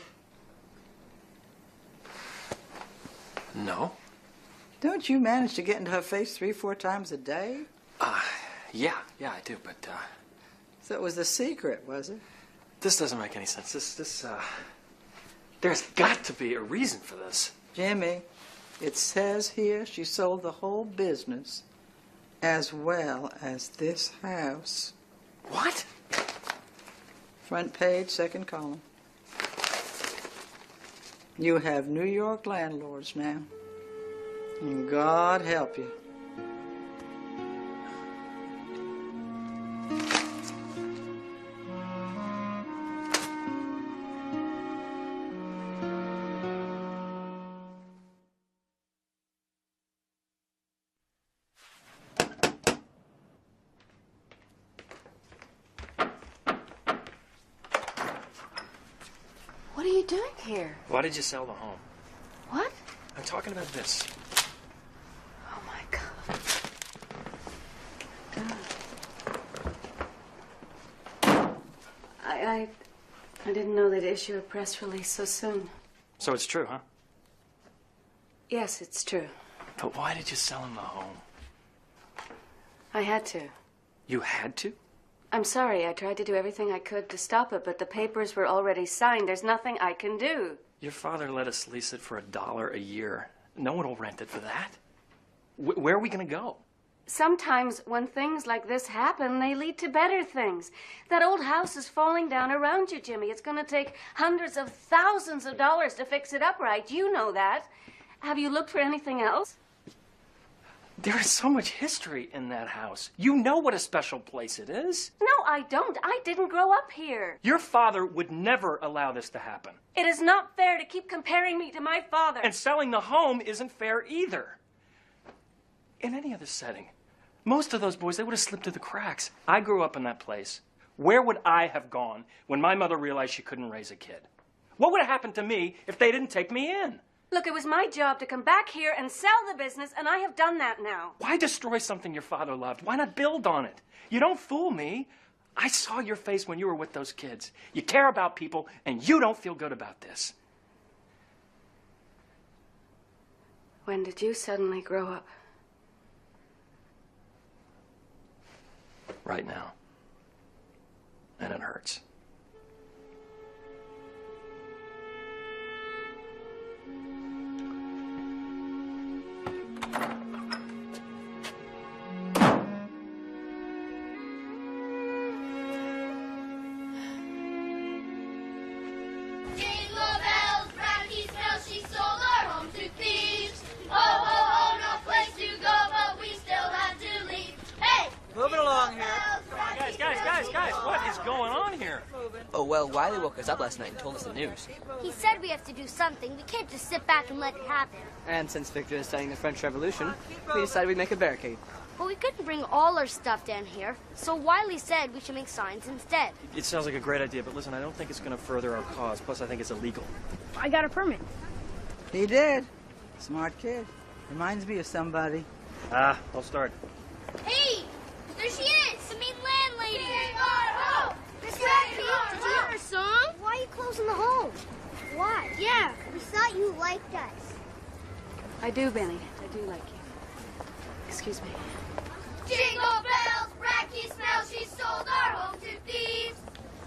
No. Don't you manage to get into her face 3-4 times a day? Yeah, I do, but, So it was the secret, was it? this doesn't make any sense. There's got to be a reason for this. Jimmy, it says here she sold the whole business as well as this house. What? Front page, second column. You have New York landlords now. And God help you. What are you doing here? Why did you sell the home? What? I'm talking about this. Oh, my God. I didn't know they'd issue a press release so soon. So it's true, huh? Yes, it's true. But why did you sell him the home? I had to. You had to? I'm sorry. I tried to do everything I could to stop it, but the papers were already signed. There's nothing I can do. Your father let us lease it for $1 a year. No one will rent it for that. Where are we going to go? Sometimes when things like this happen, they lead to better things. That old house is falling down around you, Jimmy. It's going to take hundreds of thousands of dollars to fix it up right. You know that. Have you looked for anything else? There is so much history in that house. You know what a special place it is. No, I don't. I didn't grow up here. Your father would never allow this to happen. It is not fair to keep comparing me to my father. And selling the home isn't fair either. In any other setting, most of those boys, they would have slipped through the cracks. I grew up in that place. Where would I have gone when my mother realized she couldn't raise a kid? What would have happened to me if they didn't take me in? Look, it was my job to come back here and sell the business, and I have done that now. Why destroy something your father loved? Why not build on it? You don't fool me. I saw your face when you were with those kids. You care about people, and you don't feel good about this. When did you suddenly grow up? Right now. And it hurts. Moving along here. Guys, what is going on here? Oh, well, Wiley woke us up last night and told us the news. He said we have to do something. We can't just sit back and let it happen. And since Victor is studying the French Revolution, we decided we'd make a barricade. But we couldn't bring all our stuff down here, so Wiley said we should make signs instead. It sounds like a great idea, but listen, I don't think it's going to further our cause. Plus, I think it's illegal. I got a permit. He did. Smart kid. Reminds me of somebody. Ah, I'll start. Hey! There she is! The mean landlady! Miss Radke, did you hear her song? Why are you closing the home? Why? Yeah, we thought you liked us. I do, Benny. I do like you. Excuse me. Jingle bells, Radke smells, she sold our home to thieves.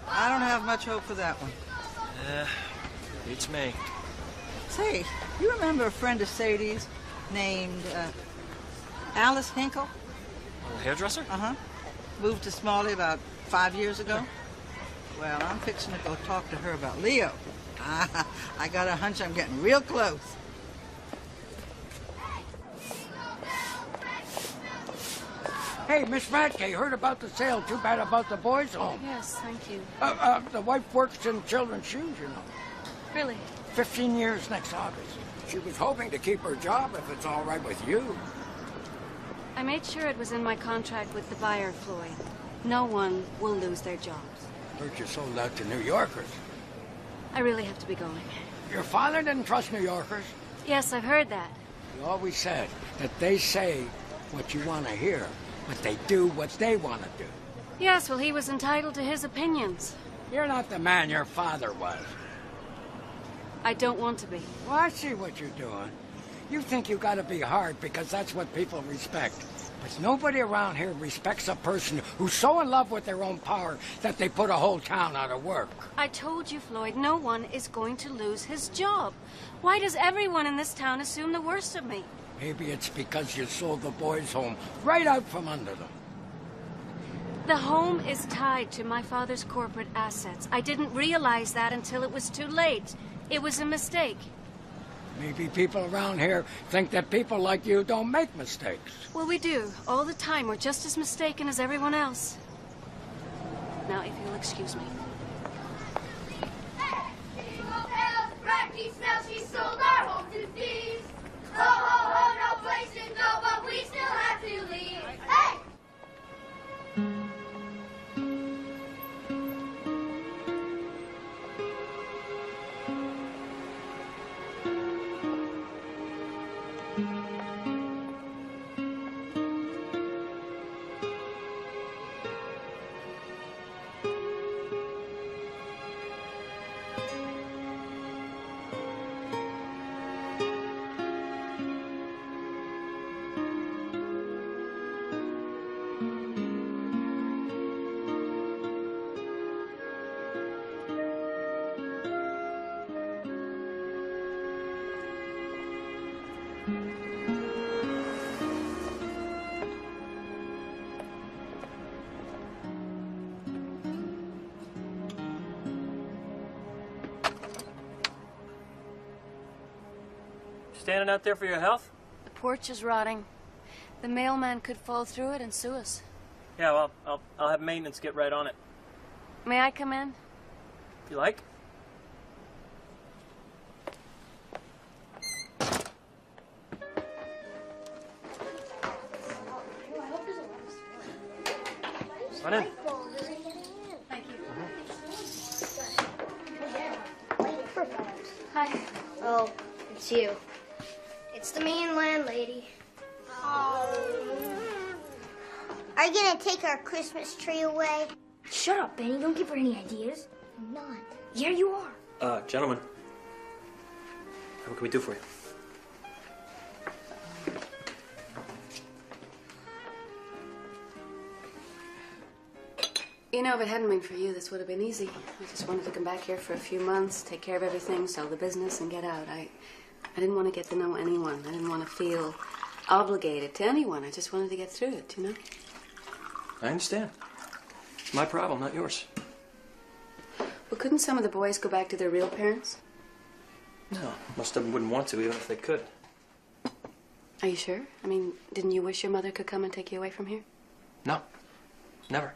I don't have much hope for that one. Beats me. Say, you remember a friend of Sadie's named Alice Hinkle? A hairdresser? Uh-huh. Moved to Smalley about 5 years ago. Well, I'm fixing to go talk to her about Leo. I got a hunch I'm getting real close. Hey, Miss Radke, heard about the sale. Too bad about the boys' home. Yes, thank you. The wife works in children's shoes, you know. Really? 15 years next August. She was hoping to keep her job if it's all right with you. I made sure it was in my contract with the buyer, Floyd. No one will lose their jobs. Heard you sold out to New Yorkers. I really have to be going. Your father didn't trust New Yorkers. Yes, I've heard that. He always said that they say what you want to hear, but they do what they want to do. Yes, well, he was entitled to his opinions. You're not the man your father was. I don't want to be. Well, I see what you're doing. You think you gotta be hard because that's what people respect. But nobody around here respects a person who's so in love with their own power that they put a whole town out of work. I told you, Floyd, no one is going to lose his job. Why does everyone in this town assume the worst of me? Maybe it's because you sold the boys' home right out from under them. The home is tied to my father's corporate assets. I didn't realize that until it was too late. It was a mistake. Maybe people around here think that people like you don't make mistakes. Well, we do. All the time. We're just as mistaken as everyone else. Now, if you'll excuse me. Radke smells, she sold our home to thieves. Ho, ho, ho, no place to go, but we still have to leave. Hey! Standing out there for your health? The porch is rotting. The mailman could fall through it and sue us. Yeah, well, I'll have maintenance get right on it. May I come in? If you like. Run in. Thank you. Hi. Oh, it's you. It's the mean landlady. Oh. Are you gonna take our Christmas tree away? Shut up, Benny. Don't give her any ideas. I'm not. Yeah, you are. Gentlemen. What can we do for you? You know, if it hadn't been for you, this would have been easy. I just wanted to come back here for a few months, take care of everything, sell the business, and get out. I didn't want to get to know anyone. I didn't want to feel obligated to anyone. I just wanted to get through it, you know? I understand. It's my problem, not yours. Well, couldn't some of the boys go back to their real parents? No, most of them wouldn't want to, even if they could. Are you sure? I mean, didn't you wish your mother could come and take you away from here? No, never.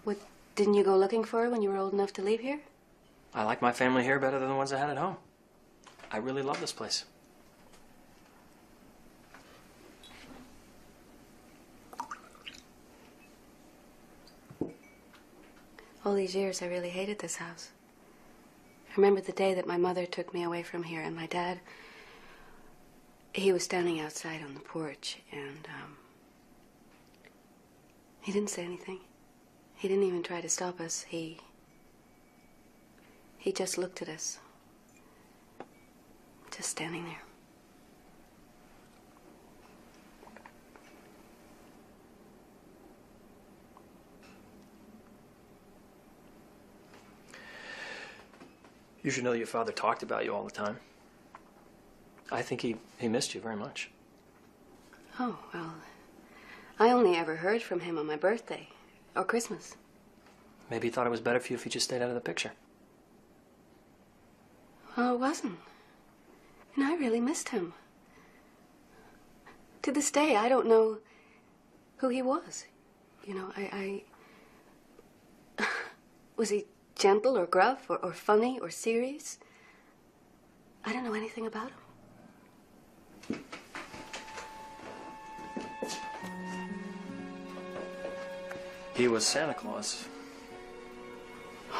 What, didn't you go looking for her when you were old enough to leave here? I like my family here better than the ones I had at home. I really love this place. All these years, I really hated this house. I remember the day that my mother took me away from here, and my dad, he was standing outside on the porch, and he didn't say anything. He didn't even try to stop us. He just looked at us. Just standing there. You should know your father talked about you all the time. I think he missed you very much. Oh, well, I only ever heard from him on my birthday or Christmas. Maybe he thought it was better for you if you just stayed out of the picture. Well, it wasn't. And I really missed him. To this day, I don't know who he was. You know, was he gentle or gruff or funny or serious? I don't know anything about him. He was Santa Claus.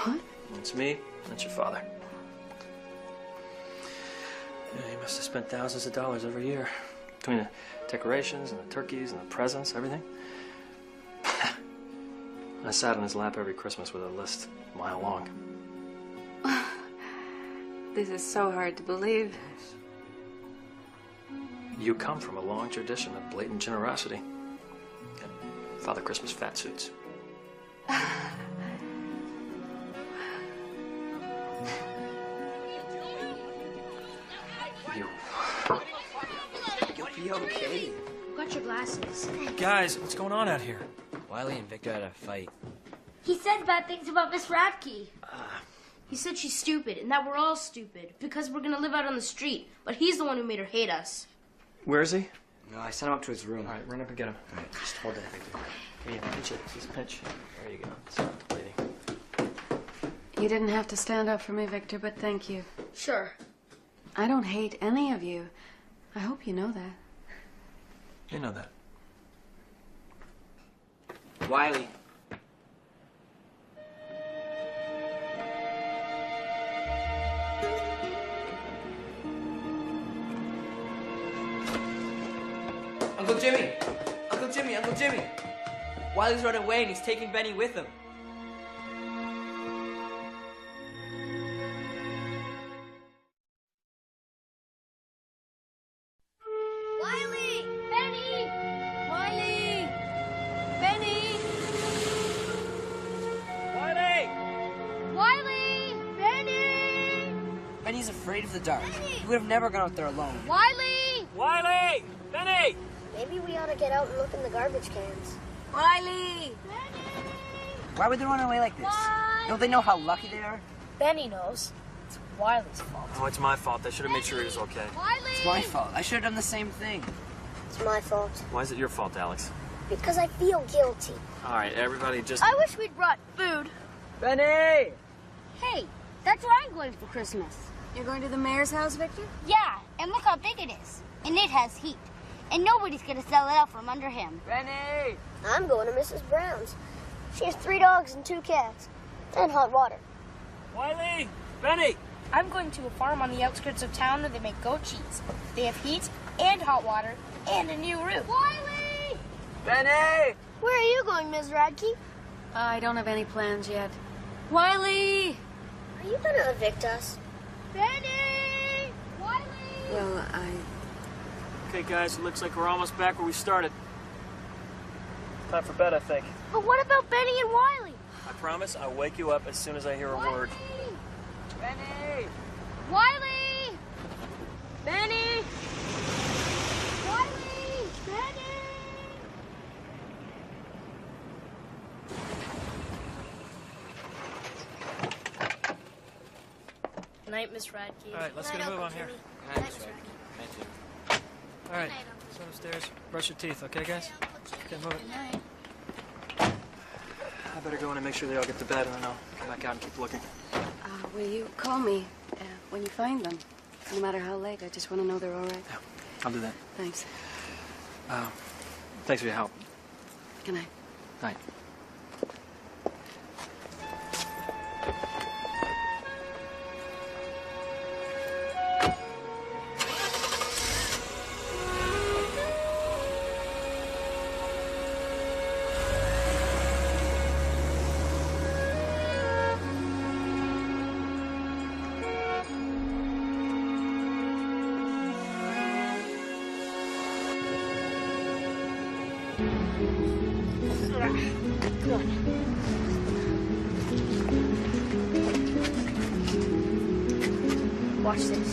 What? That's me. That's your father. Yeah, he must have spent thousands of dollars every year between the decorations and the turkeys and the presents, everything. I sat on his lap every Christmas with a list a mile long. This is so hard to believe. You come from a long tradition of blatant generosity. Father Christmas fat suits. You'll be okay. Got your glasses. Guys, what's going on out here? Wiley and Victor had a fight. He said bad things about Miss Radke. He said she's stupid and that we're all stupid because we're gonna live out on the street. But he's the one who made her hate us. Where is he? No, I sent him up to his room. All right, run up and get him. All right, just hold it. Here, pinch it. Just pinch. There you go. Stop the bleeding. You didn't have to stand up for me, Victor, but thank you. Sure. I don't hate any of you. I hope you know that. You know that. Wiley. Uncle Jimmy! Uncle Jimmy! Uncle Jimmy! Wiley's run away and he's taking Benny with him. Wiley! Benny! Wiley! Benny! Wiley! Wiley! Benny! Benny's afraid of the dark. He would have never gone out there alone. Wiley! Wiley! Benny! Maybe we ought to get out and look in the garbage cans. Wiley! Why would they run away like this? Don't they know how lucky they are? Benny knows. It's Wiley's fault. Oh, it's my fault. I should have made sure he was okay. It's my fault. I should have done the same thing. It's my fault. Why is it your fault, Alex? Because I feel guilty. All right, everybody just... I wish we'd brought food. Benny! Hey, that's where I'm going for Christmas. You're going to the mayor's house, Victor? Yeah, and look how big it is. And it has heat. And nobody's going to sell it out from under him. Benny! I'm going to Mrs. Brown's. She has 3 dogs and 2 cats. And hot water. Wiley! Benny! I'm going to a farm on the outskirts of town where they make goat cheese. They have heat and hot water and a new roof. Wiley! Benny! Where are you going, Ms. Radke? I don't have any plans yet. Wiley! Are you going to evict us? Benny! Wiley! Well, Okay, guys, it looks like we're almost back where we started. Time for bed, I think. But what about Benny and Wiley? I promise I'll wake you up as soon as I hear a word. Benny! Wiley! Benny! Wiley! Benny! Night, Miss Radke. All right, let's get a move on here. Good night, Miss Radke. All right, let's go upstairs. Brush your teeth, okay, guys? Get moving. I better go in and make sure they all get to bed, and then I'll come back out and keep looking. will you call me when you find them? No matter how late, I just want to know they're all right. Yeah, I'll do that. Thanks. Thanks for your help. Good night. Night. Good. Watch this.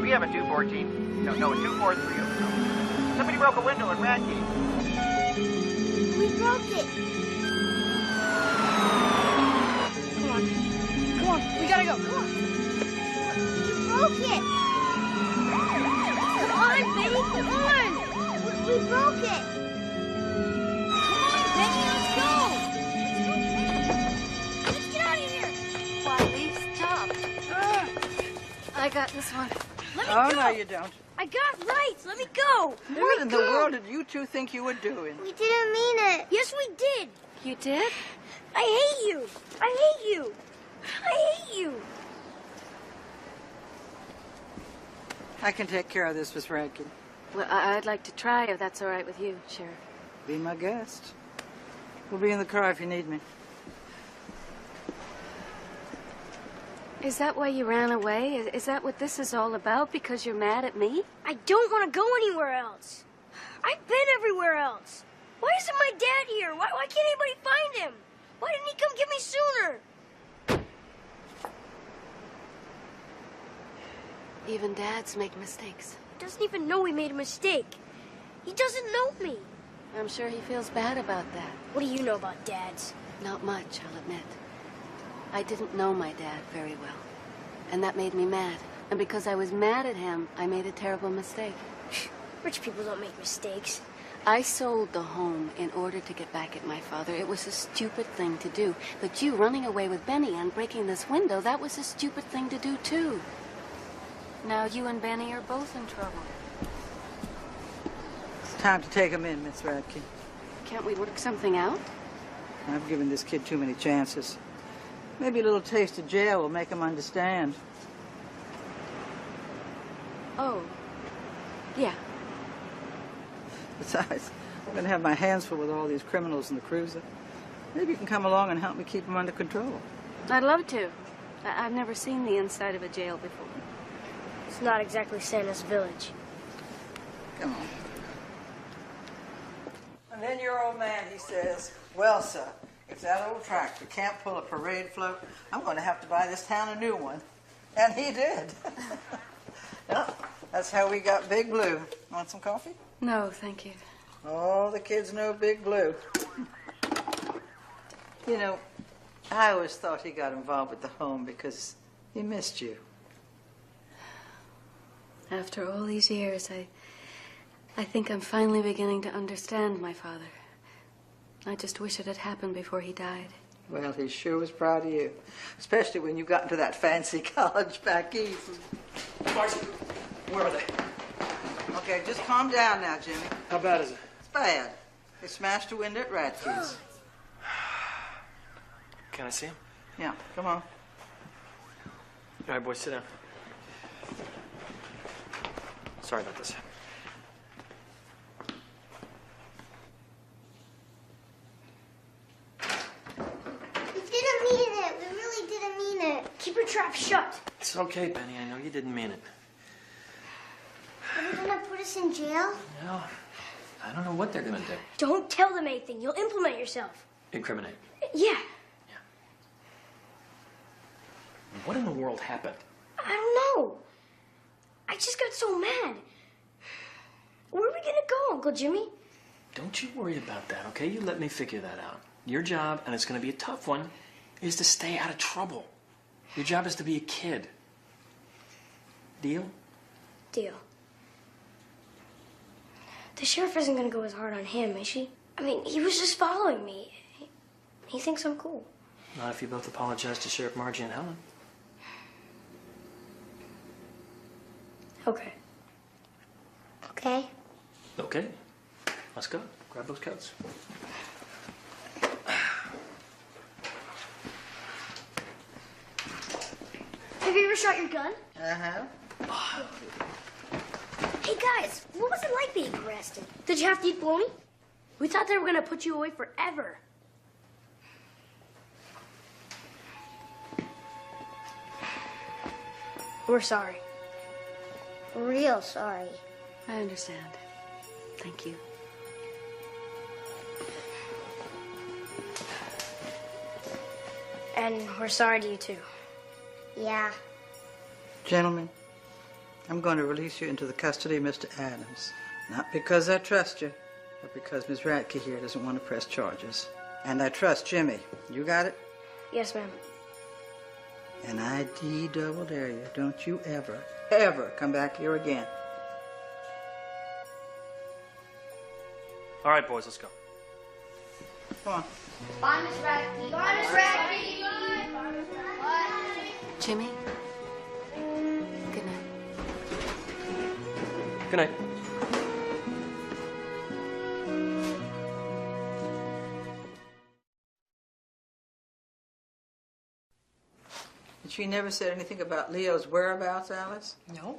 We have a 214. No, a 243. Somebody broke a window at Radke. We broke it. Come on. Come on. We gotta go. Come on. We broke it. Come on, baby. Come on. We broke it. Come on, Benny. Let's go. Let's get out of here. Wiley, stop. I got this one. Let me Oh, go. no, you don't. I got rights. Let me go. What in the world did you two think you were doing? We didn't mean it. Yes, we did. You did? I hate you. I hate you. I hate you. I can take care of this, Miss Radke. Well, I'd like to try, if that's all right with you, Sheriff. Be my guest. We'll be in the car if you need me. Is that why you ran away? Is that what this is all about? Because you're mad at me? I don't want to go anywhere else. I've been everywhere else. Why isn't my dad here? Why can't anybody find him? Why didn't he come get me sooner? Even dads make mistakes. He doesn't even know we made a mistake. He doesn't know me. I'm sure he feels bad about that. What do you know about dads? Not much, I'll admit. I didn't know my dad very well. And that made me mad. And because I was mad at him, I made a terrible mistake. Rich people don't make mistakes. I sold the home in order to get back at my father. It was a stupid thing to do. But you running away with Benny and breaking this window, that was a stupid thing to do, too. Now you and Benny are both in trouble. It's time to take him in, Miss Radke. Can't we work something out? I've given this kid too many chances. Maybe a little taste of jail will make him understand. Oh. Yeah. Besides, I'm going to have my hands full with all these criminals in the cruiser. Maybe you can come along and help me keep them under control. I'd love to. I've never seen the inside of a jail before. It's not exactly Santa's village. Come on. And then your old man, he says, well, sir, if that old tractor can't pull a parade float, I'm going to have to buy this town a new one. And he did. Well, that's how we got Big Blue. Want some coffee? No, thank you. All the kids know Big Blue. You know, I always thought he got involved with the home because he missed you. After all these years, I think I'm finally beginning to understand my father. I just wish it had happened before he died. Well, he sure was proud of you, especially when you got into that fancy college back east. Marcy, where are they? Okay, just calm down now, Jimmy. How bad is it? It's bad. They smashed a window at Radke's. Can I see him? Yeah, come on. All right, boys, sit down. Sorry about this. We didn't mean it. We really didn't mean it. Keep your trap shut. It's okay, Penny. I know you didn't mean it. Are they gonna put us in jail? No, I don't know what they're gonna do. Don't tell them anything. You'll implement yourself. Incriminate. Yeah. What in the world happened? I don't know. I just got so mad. Where are we gonna go, Uncle Jimmy? Don't you worry about that, okay? You let me figure that out. Your job, and it's gonna be a tough one, is to stay out of trouble. Your job is to be a kid. Deal? Deal. The sheriff isn't gonna go as hard on him, is she? I mean, he was just following me. He thinks I'm cool. Not if you both apologize to Sheriff Margie and Helen. Okay. Okay? Okay. Let's go. Grab those coats. Have you ever shot your gun? Uh-huh. Hey, guys, what was it like being arrested? Did you have to eat bologna? We thought they were gonna put you away forever. We're sorry. Real sorry. I understand. Thank you. And we're sorry to you, too. Yeah. Gentlemen, I'm going to release you into the custody of Mr. Adams. Not because I trust you, but because Miss Radke here doesn't want to press charges. And I trust Jimmy. You got it? Yes, ma'am. And I double dare you, don't you ever come back here again. All right, boys, let's go. Come on. Bye, Miss Radke. Bye, Miss Radke. Bye. Jimmy? Good night. Good night. And she never said anything about Leo's whereabouts, Alice? No.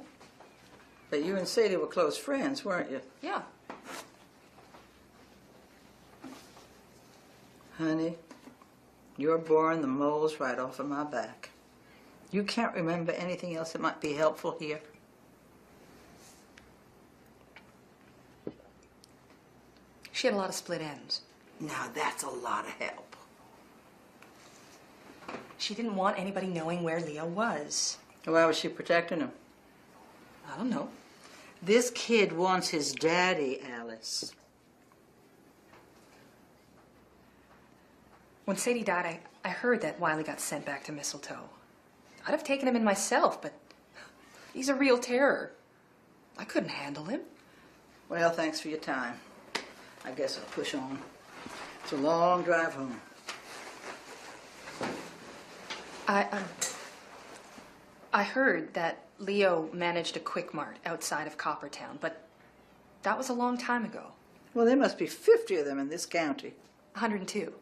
But you and Sadie were close friends, weren't you? Yeah. Honey, you're boring the moles right off of my back. You can't remember anything else that might be helpful here? She had a lot of split ends. Now that's a lot of help. She didn't want anybody knowing where Leo was. Why was she protecting him? I don't know. This kid wants his daddy, Alice. When Sadie died, I heard that Wiley got sent back to Mistletoe. I'd have taken him in myself, but he's a real terror. I couldn't handle him. Well, thanks for your time. I guess I'll push on. It's a long drive home. I heard that Leo managed a Quick Mart outside of Coppertown, but that was a long time ago. Well, there must be 50 of them in this county. 102.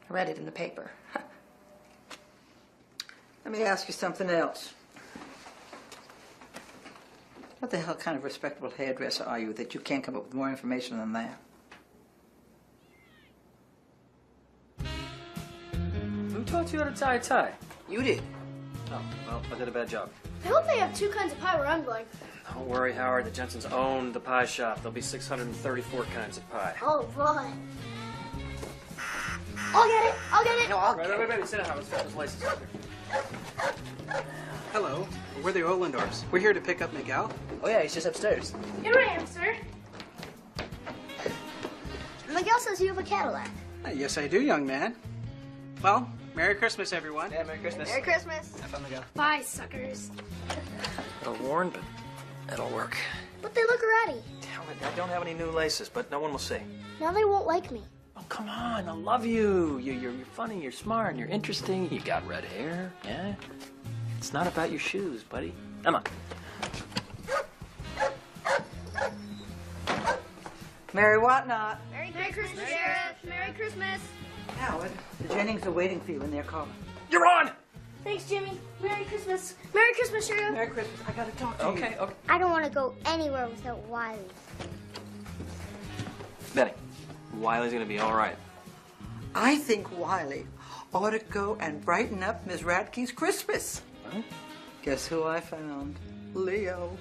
I read it in the paper. Let me ask you something else. What the hell kind of respectable hairdresser are you that you can't come up with more information than that? Who taught you how to tie a tie? You did. Oh, well, I did a bad job. I hope they have 2 kinds of pie where I'm going. Don't worry, Howard. The Jensens own the pie shop. There'll be 634 kinds of pie. Oh, boy. I'll get it. I'll get it. No, I'll Wait. Sit down, Howard. Let's grab his license here. Hello, we're the Ohlendorfs. We're here to pick up Miguel. Oh, yeah, he's just upstairs. Here I am, sir. Miguel says you have a Cadillac. Yes, I do, young man. Well, Merry Christmas, everyone. Yeah, Merry Christmas. Merry Christmas. Have fun, Miguel. Bye, suckers. It'll worn, but it'll work. But they look ratty. Damn it, I don't have any new laces, but no one will see. Now they won't like me. Oh, come on. I love you. You're funny, you're smart, and you're interesting. You got red hair, yeah? It's not about your shoes, buddy. Come on. Merry Whatnot. Merry Christmas, Sheriff. Merry Christmas. Howard, the Jennings are waiting for you in their car. You're on! Thanks, Jimmy. Merry Christmas. Merry Christmas, Sheriff. Merry Christmas. I gotta talk to you. Okay. I don't want to go anywhere without Wiley. Benny, Wiley's gonna be all right. I think Wiley ought to go and brighten up Miss Radke's Christmas. Huh? Guess who I found? Leo.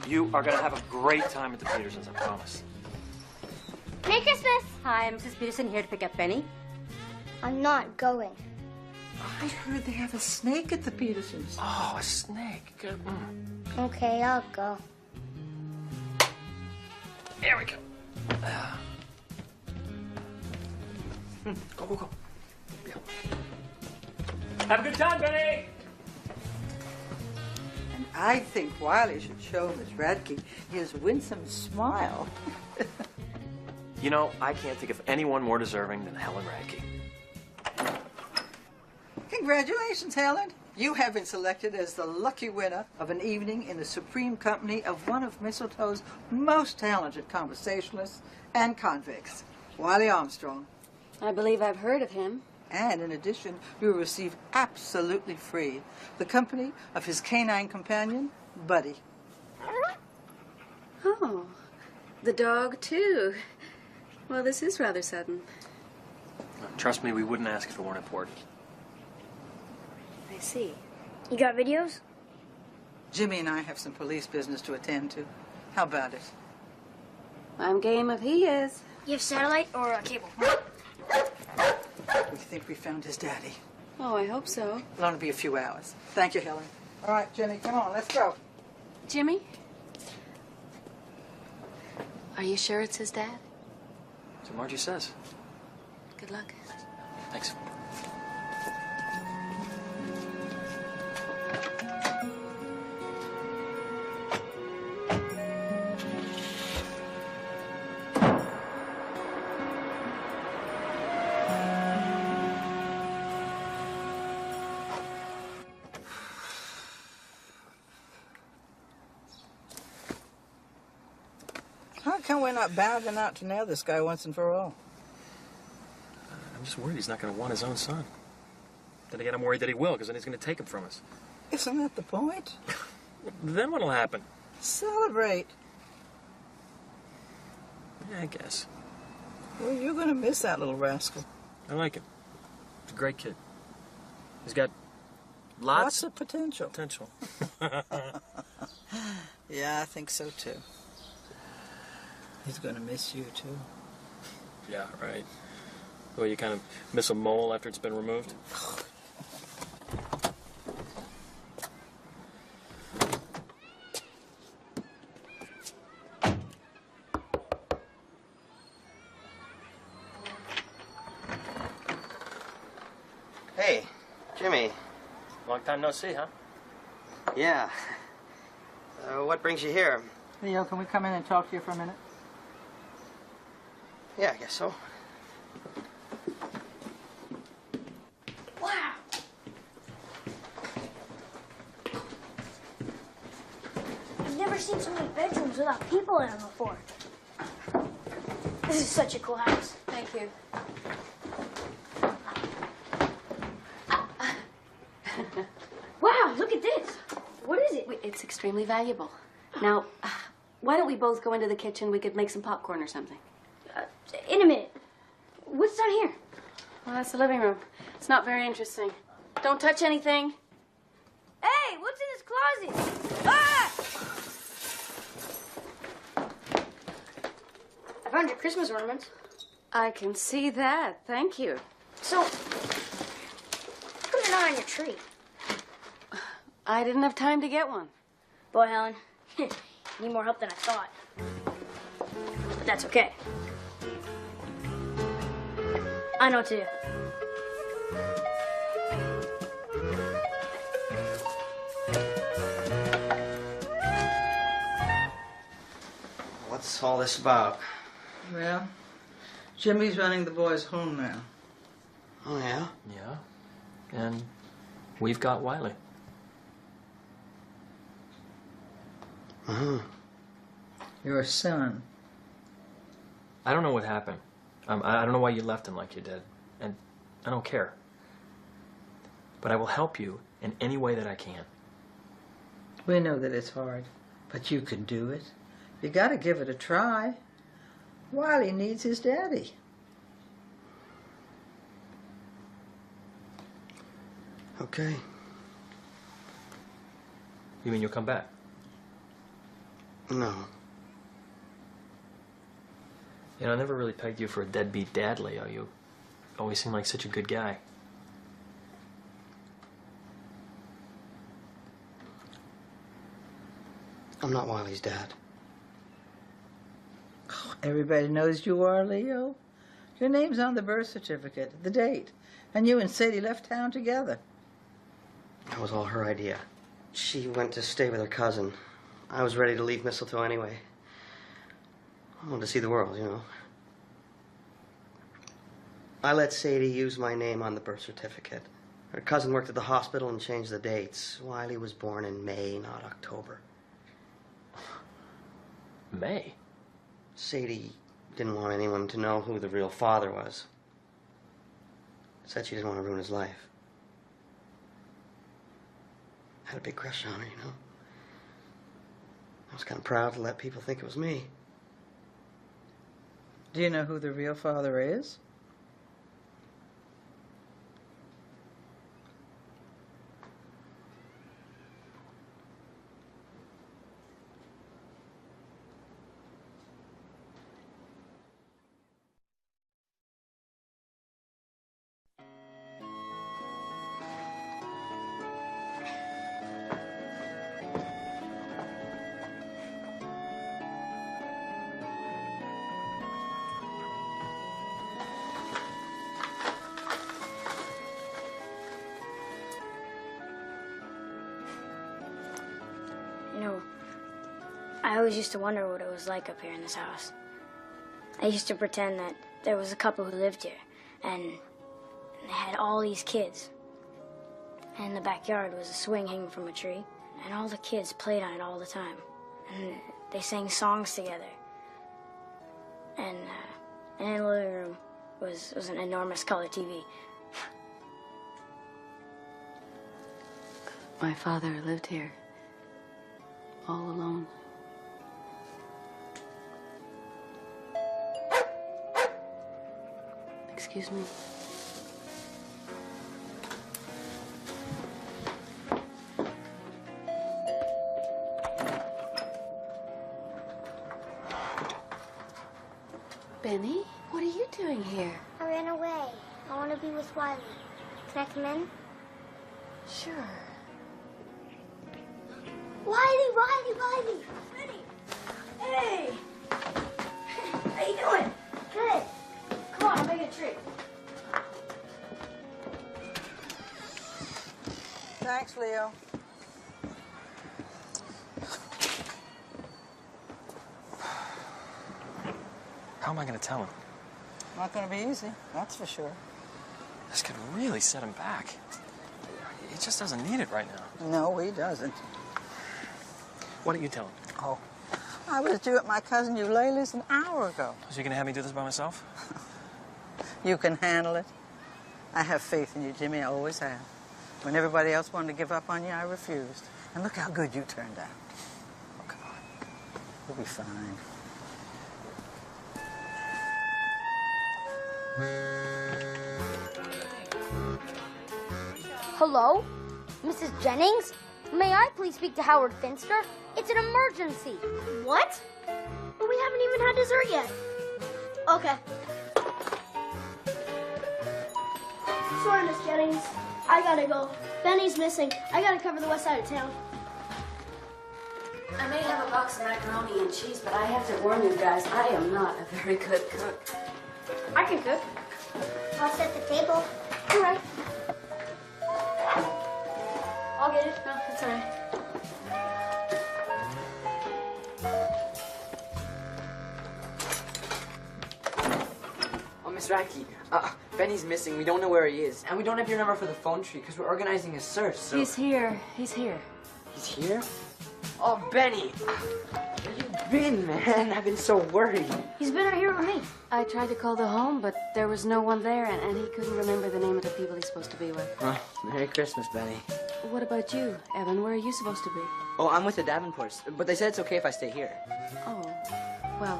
You are gonna have a great time at the Petersons, I promise. Merry Christmas. Hi, Mrs. Peterson here to pick up Benny. I'm not going. I heard they have a snake at the Petersons. Oh, a snake. Good. Okay, I'll go. There we go. Go. Yeah. Have a good time, Benny! And I think Wiley should show Miss Radke his winsome smile. You know, I can't think of anyone more deserving than Helen Radke. Congratulations, Helen. You have been selected as the lucky winner of an evening in the supreme company of one of Mistletoe's most talented conversationalists and convicts, Wiley Armstrong. I believe I've heard of him. And in addition, you will receive absolutely free the company of his canine companion, Buddy. Oh, the dog, too. Well, this is rather sudden. Trust me, we wouldn't ask if it weren't important. I see. You got videos? Jimmy and I have some police business to attend to. How about it? I'm game if he is. You have satellite or cable? We think we found his daddy. Oh, I hope so. It'll only be a few hours. Thank you, Helen. All right, Jimmy, come on, let's go. Jimmy? Are you sure it's his dad? So Margie says. Good luck. Thanks. How come we're not bounding out to nail this guy once and for all? I'm just worried he's not going to want his own son. Then again, I'm worried that he will, because then he's going to take him from us. Isn't that the point? Then what'll happen? Celebrate. Yeah, I guess. Well, you're going to miss that little rascal. I like him. He's a great kid. He's got Lots of potential. Potential. Yeah, I think so, too. He's going to miss you, too. Yeah, right. Well, you kind of miss a mole after it's been removed? Hey, Jimmy. Long time no see, huh? Yeah. What brings you here? Leo, can we come in and talk to you for a minute? Yeah, I guess so. Wow. I've never seen so many bedrooms without people in them before. This is such a cool house. Thank you. Wow, look at this. What is it? It's extremely valuable. Now, why don't we both go into the kitchen? We could make some popcorn or something. In a minute. What's down here? Well, that's the living room. It's not very interesting. Don't touch anything. Hey, what's in this closet? Ah! I found your Christmas ornaments. I can see that. Thank you. So, how come they're not on your tree? I didn't have time to get one. Boy, Helen, you need more help than I thought. But that's okay. I know what to do. What's all this about? Well, Jimmy's running the boys home now. Oh, yeah? Yeah. And we've got Wiley. Uh-huh. Your son. I don't know what happened. I don't know why you left him like you did. And I don't care. But I will help you in any way that I can. We know that it's hard, but you can do it. You got to give it a try. Wiley needs his daddy. Okay. You mean you'll come back? No. You know, I never really pegged you for a deadbeat dad, Leo. You always seem like such a good guy. I'm not Wiley's dad. Everybody knows you are, Leo. Your name's on the birth certificate, the date, and you and Sadie left town together. That was all her idea. She went to stay with her cousin. I was ready to leave Mistletoe anyway. I wanted to see the world, you know. I let Sadie use my name on the birth certificate. Her cousin worked at the hospital and changed the dates. Wiley was born in May, not October. May? Sadie didn't want anyone to know who the real father was. Said she didn't want to ruin his life. Had a big crush on her, you know. I was kind of proud to let people think it was me. Do you know who the real father is? I always used to wonder what it was like up here in this house. I used to pretend that there was a couple who lived here, and they had all these kids. And in the backyard was a swing hanging from a tree, and all the kids played on it all the time. And they sang songs together. And in the living room was an enormous color TV. My father lived here, all alone. Excuse me. Benny, what are you doing here? I ran away. I want to be with Wiley. Can I come in? Sure. Wiley! Benny! Hey! How you doing? Good. Come on, I'll make a treat. Thanks, Leo. How am I going to tell him? Not going to be easy, that's for sure. This could really set him back. He just doesn't need it right now. No, he doesn't. Why don't you tell him? Oh, I was due at my cousin Eulalie's an hour ago. So you going to have me do this by myself? You can handle it. I have faith in you, Jimmy. I always have. When everybody else wanted to give up on you, I refused. And look how good you turned out. Oh, come on. You'll be fine. Hello? Mrs. Jennings? May I please speak to Howard Finster? It's an emergency. What? Well, we haven't even had dessert yet. Okay. Sorry, Miss Jennings. I gotta go. Benny's missing. I gotta cover the west side of town. I may have a box of macaroni and cheese, but I have to warn you guys, I am not a very good cook. I can cook. I'll set the table. All right. I'll get it. No, it's all right. Oh, Miss Radke, Benny's missing. We don't know where he is. And we don't have your number for the phone tree because we're organizing a search, so... He's here. He's here. He's here? Oh, Benny! Where you been, man? I've been so worried. He's been right here with me. I tried to call the home, but there was no one there, and he couldn't remember the name of the people he's supposed to be with. Oh, Merry Christmas, Benny. What about you, Evan? Where are you supposed to be? Oh, I'm with the Davenports, but they said it's okay if I stay here. Oh, well...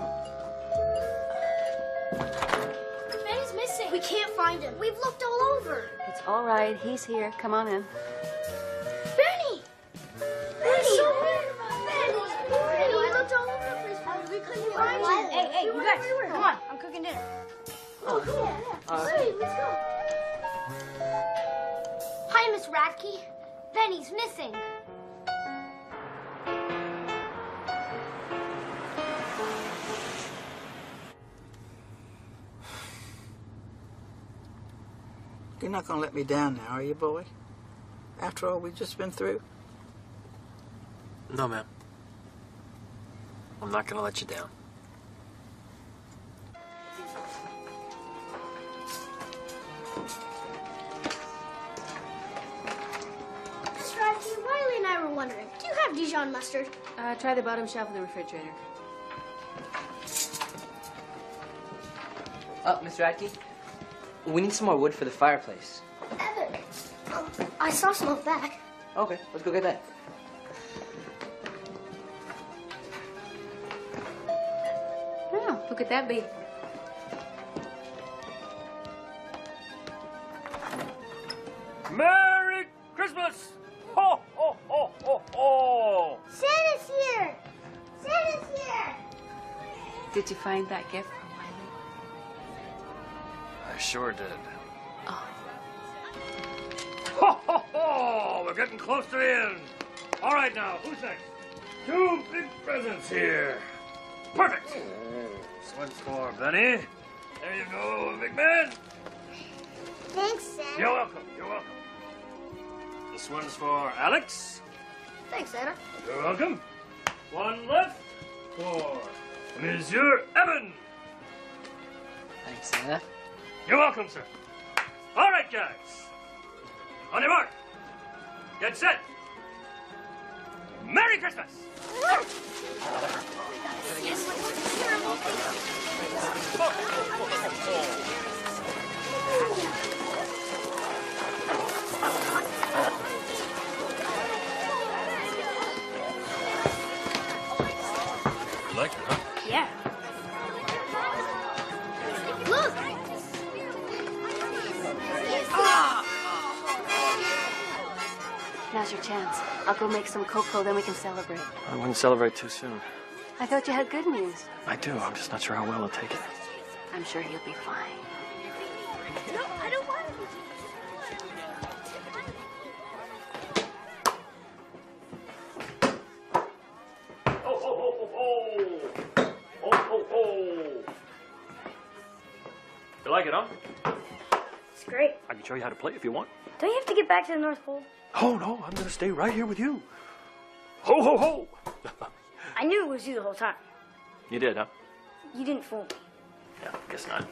Benny's missing. We can't find him. We've looked all over. It's all right. He's here. Come on in. Benny! Benny! Benny, we looked all over the place. We couldn't find him. Hey, you guys, come on. I'm cooking dinner. Oh, come on. Sweet, let's go. Hi, Miss Radke. Benny's missing. You're not going to let me down now, are you, boy? After all we've just been through? No, ma'am. I'm not going to let you down. Miss Radke, Wiley and I were wondering, do you have Dijon mustard? Try the bottom shelf of the refrigerator. Oh, Miss Radke, we need some more wood for the fireplace. Evan, I saw some out back. Okay, let's go get that. Oh, who could that be? Merry Christmas! Ho, ho, ho, ho, ho! Santa's here! Santa's here! Did you find that gift for Wiley? I sure did. Oh. Ho, ho, ho! We're getting close to the end. All right, now, who's next? 2 big presents here. Perfect. This one's for Benny. There you go, big man. Thanks, Santa. You're welcome. You're welcome. This one's for Alex. Thanks, Santa. You're welcome. One left. for Monsieur Evan. Thanks, Santa. You're welcome, sir. All right, guys. On your mark. Get set. Merry Christmas. You like it, huh? Yeah. Look! Now's your chance. I'll go make some cocoa, then we can celebrate. I wouldn't celebrate too soon. I thought you had good news. I do. I'm just not sure how well he'll take it. I'm sure he'll be fine. No, I don't want Ho, ho, ho, ho, ho! Ho, ho, ho! You like it, huh? It's great. I can show you how to play if you want. Don't you have to get back to the North Pole? Oh, no, I'm gonna stay right here with you. Ho, ho, ho! I knew it was you the whole time. You did, huh? You didn't fool me. Yeah, guess not.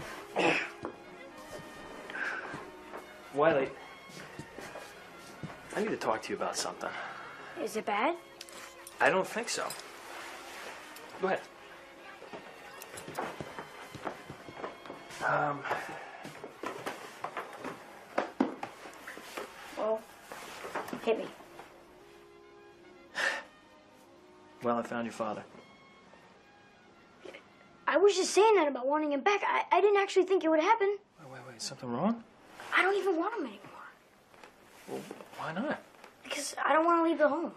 Wiley, I need to talk to you about something. Is it bad? I don't think so. Go ahead. Well, hit me. Well, I found your father. I was just saying that about wanting him back. I didn't actually think it would happen. Wait, something wrong? I don't even want him anymore. Well, why not? Because I don't want to leave the home.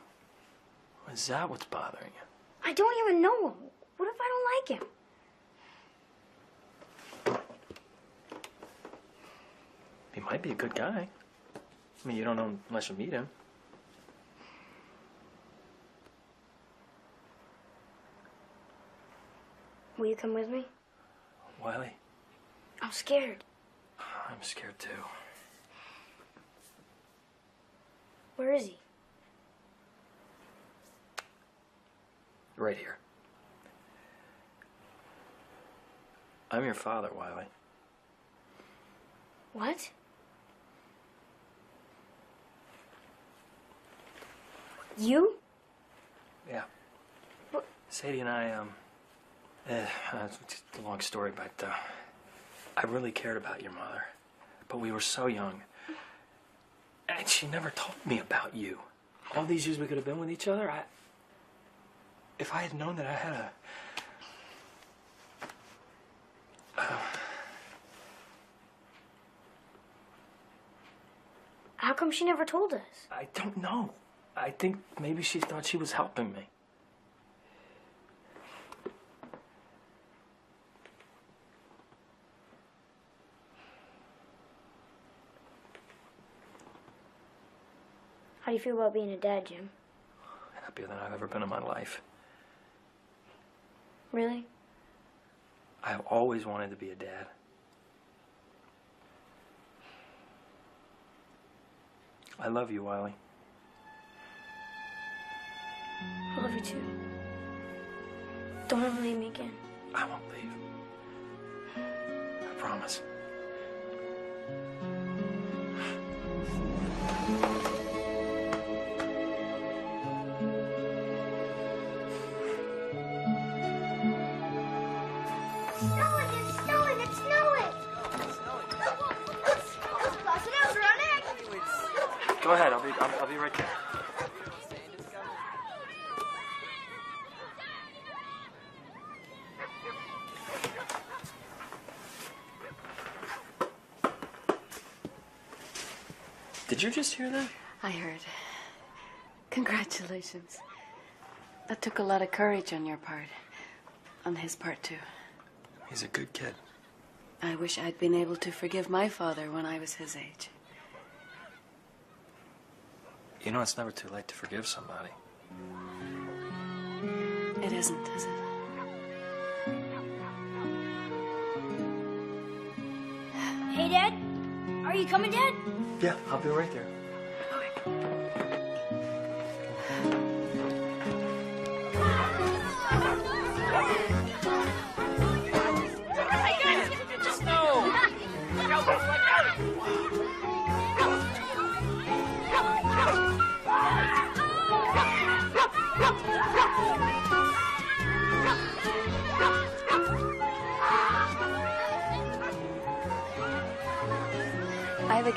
Is that what's bothering you? I don't even know him. What if I don't like him? He might be a good guy. I mean, you don't know unless you meet him. Will you come with me? Wiley, I'm scared. I'm scared too. Where is he? Right here. I'm your father, Wiley. What? You? Yeah. What? Sadie and I, it's just a long story, but I really cared about your mother. But we were so young. And she never told me about you. All these years we could have been with each other, if I had known that I had a... How come she never told us? I don't know. I think maybe she thought she was helping me. How do you feel about being a dad, Jim? Happier than I've ever been in my life. Really? I've always wanted to be a dad. I love you, Wiley. I love you too. Don't ever leave me again. I won't leave. I promise. Go ahead, I'll be right there. Did you just hear that? I heard. Congratulations. That took a lot of courage on your part. On his part, too. He's a good kid. I wish I'd been able to forgive my father when I was his age. You know, it's never too late to forgive somebody. It isn't, is it? Hey, Dad? Are you coming, Dad? Yeah, I'll be right there.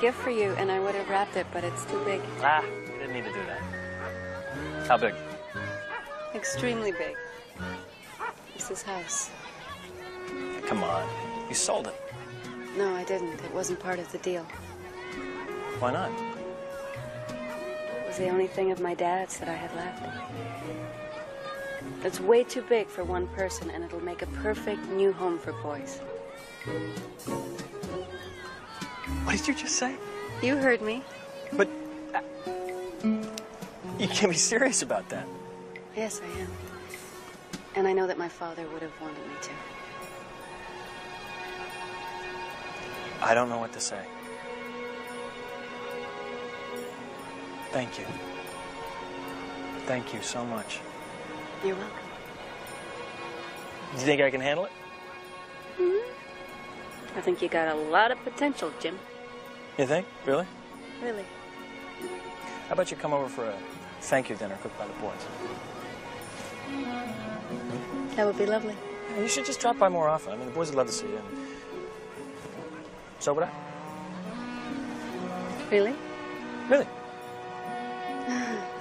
gift for you, and I would have wrapped it, but it's too big. Ah, you didn't need to do that. How big? Extremely big. It's this house. Come on. You sold it. No, I didn't. It wasn't part of the deal. Why not? It was the only thing of my dad's that I had left. It's way too big for one person, and it'll make a perfect new home for boys. What did you just say? You heard me. But you can't be serious about that. Yes, I am. And I know that my father would have wanted me to. I don't know what to say. Thank you. Thank you so much. You're welcome. Do you think I can handle it? I think you got a lot of potential, Jim. You think? Really? Really. How about you come over for a thank you dinner cooked by the boys? That would be lovely. Yeah, you should just drop by more often. I mean, the boys would love to see you. And so would I. Really? Really?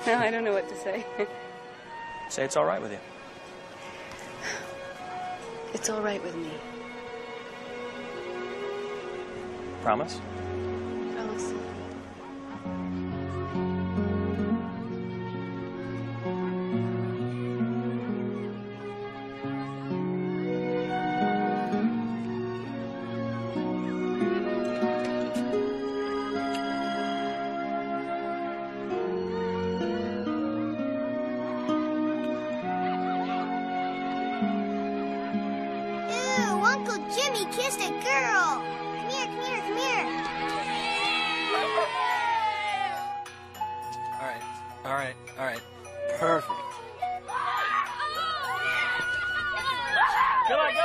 No, I don't know what to say. Say it's all right with you. It's all right with me. Promise? Promise. Ew, Uncle Jimmy kissed a girl. Come here, come here, come here. All right. Perfect. Come on, go!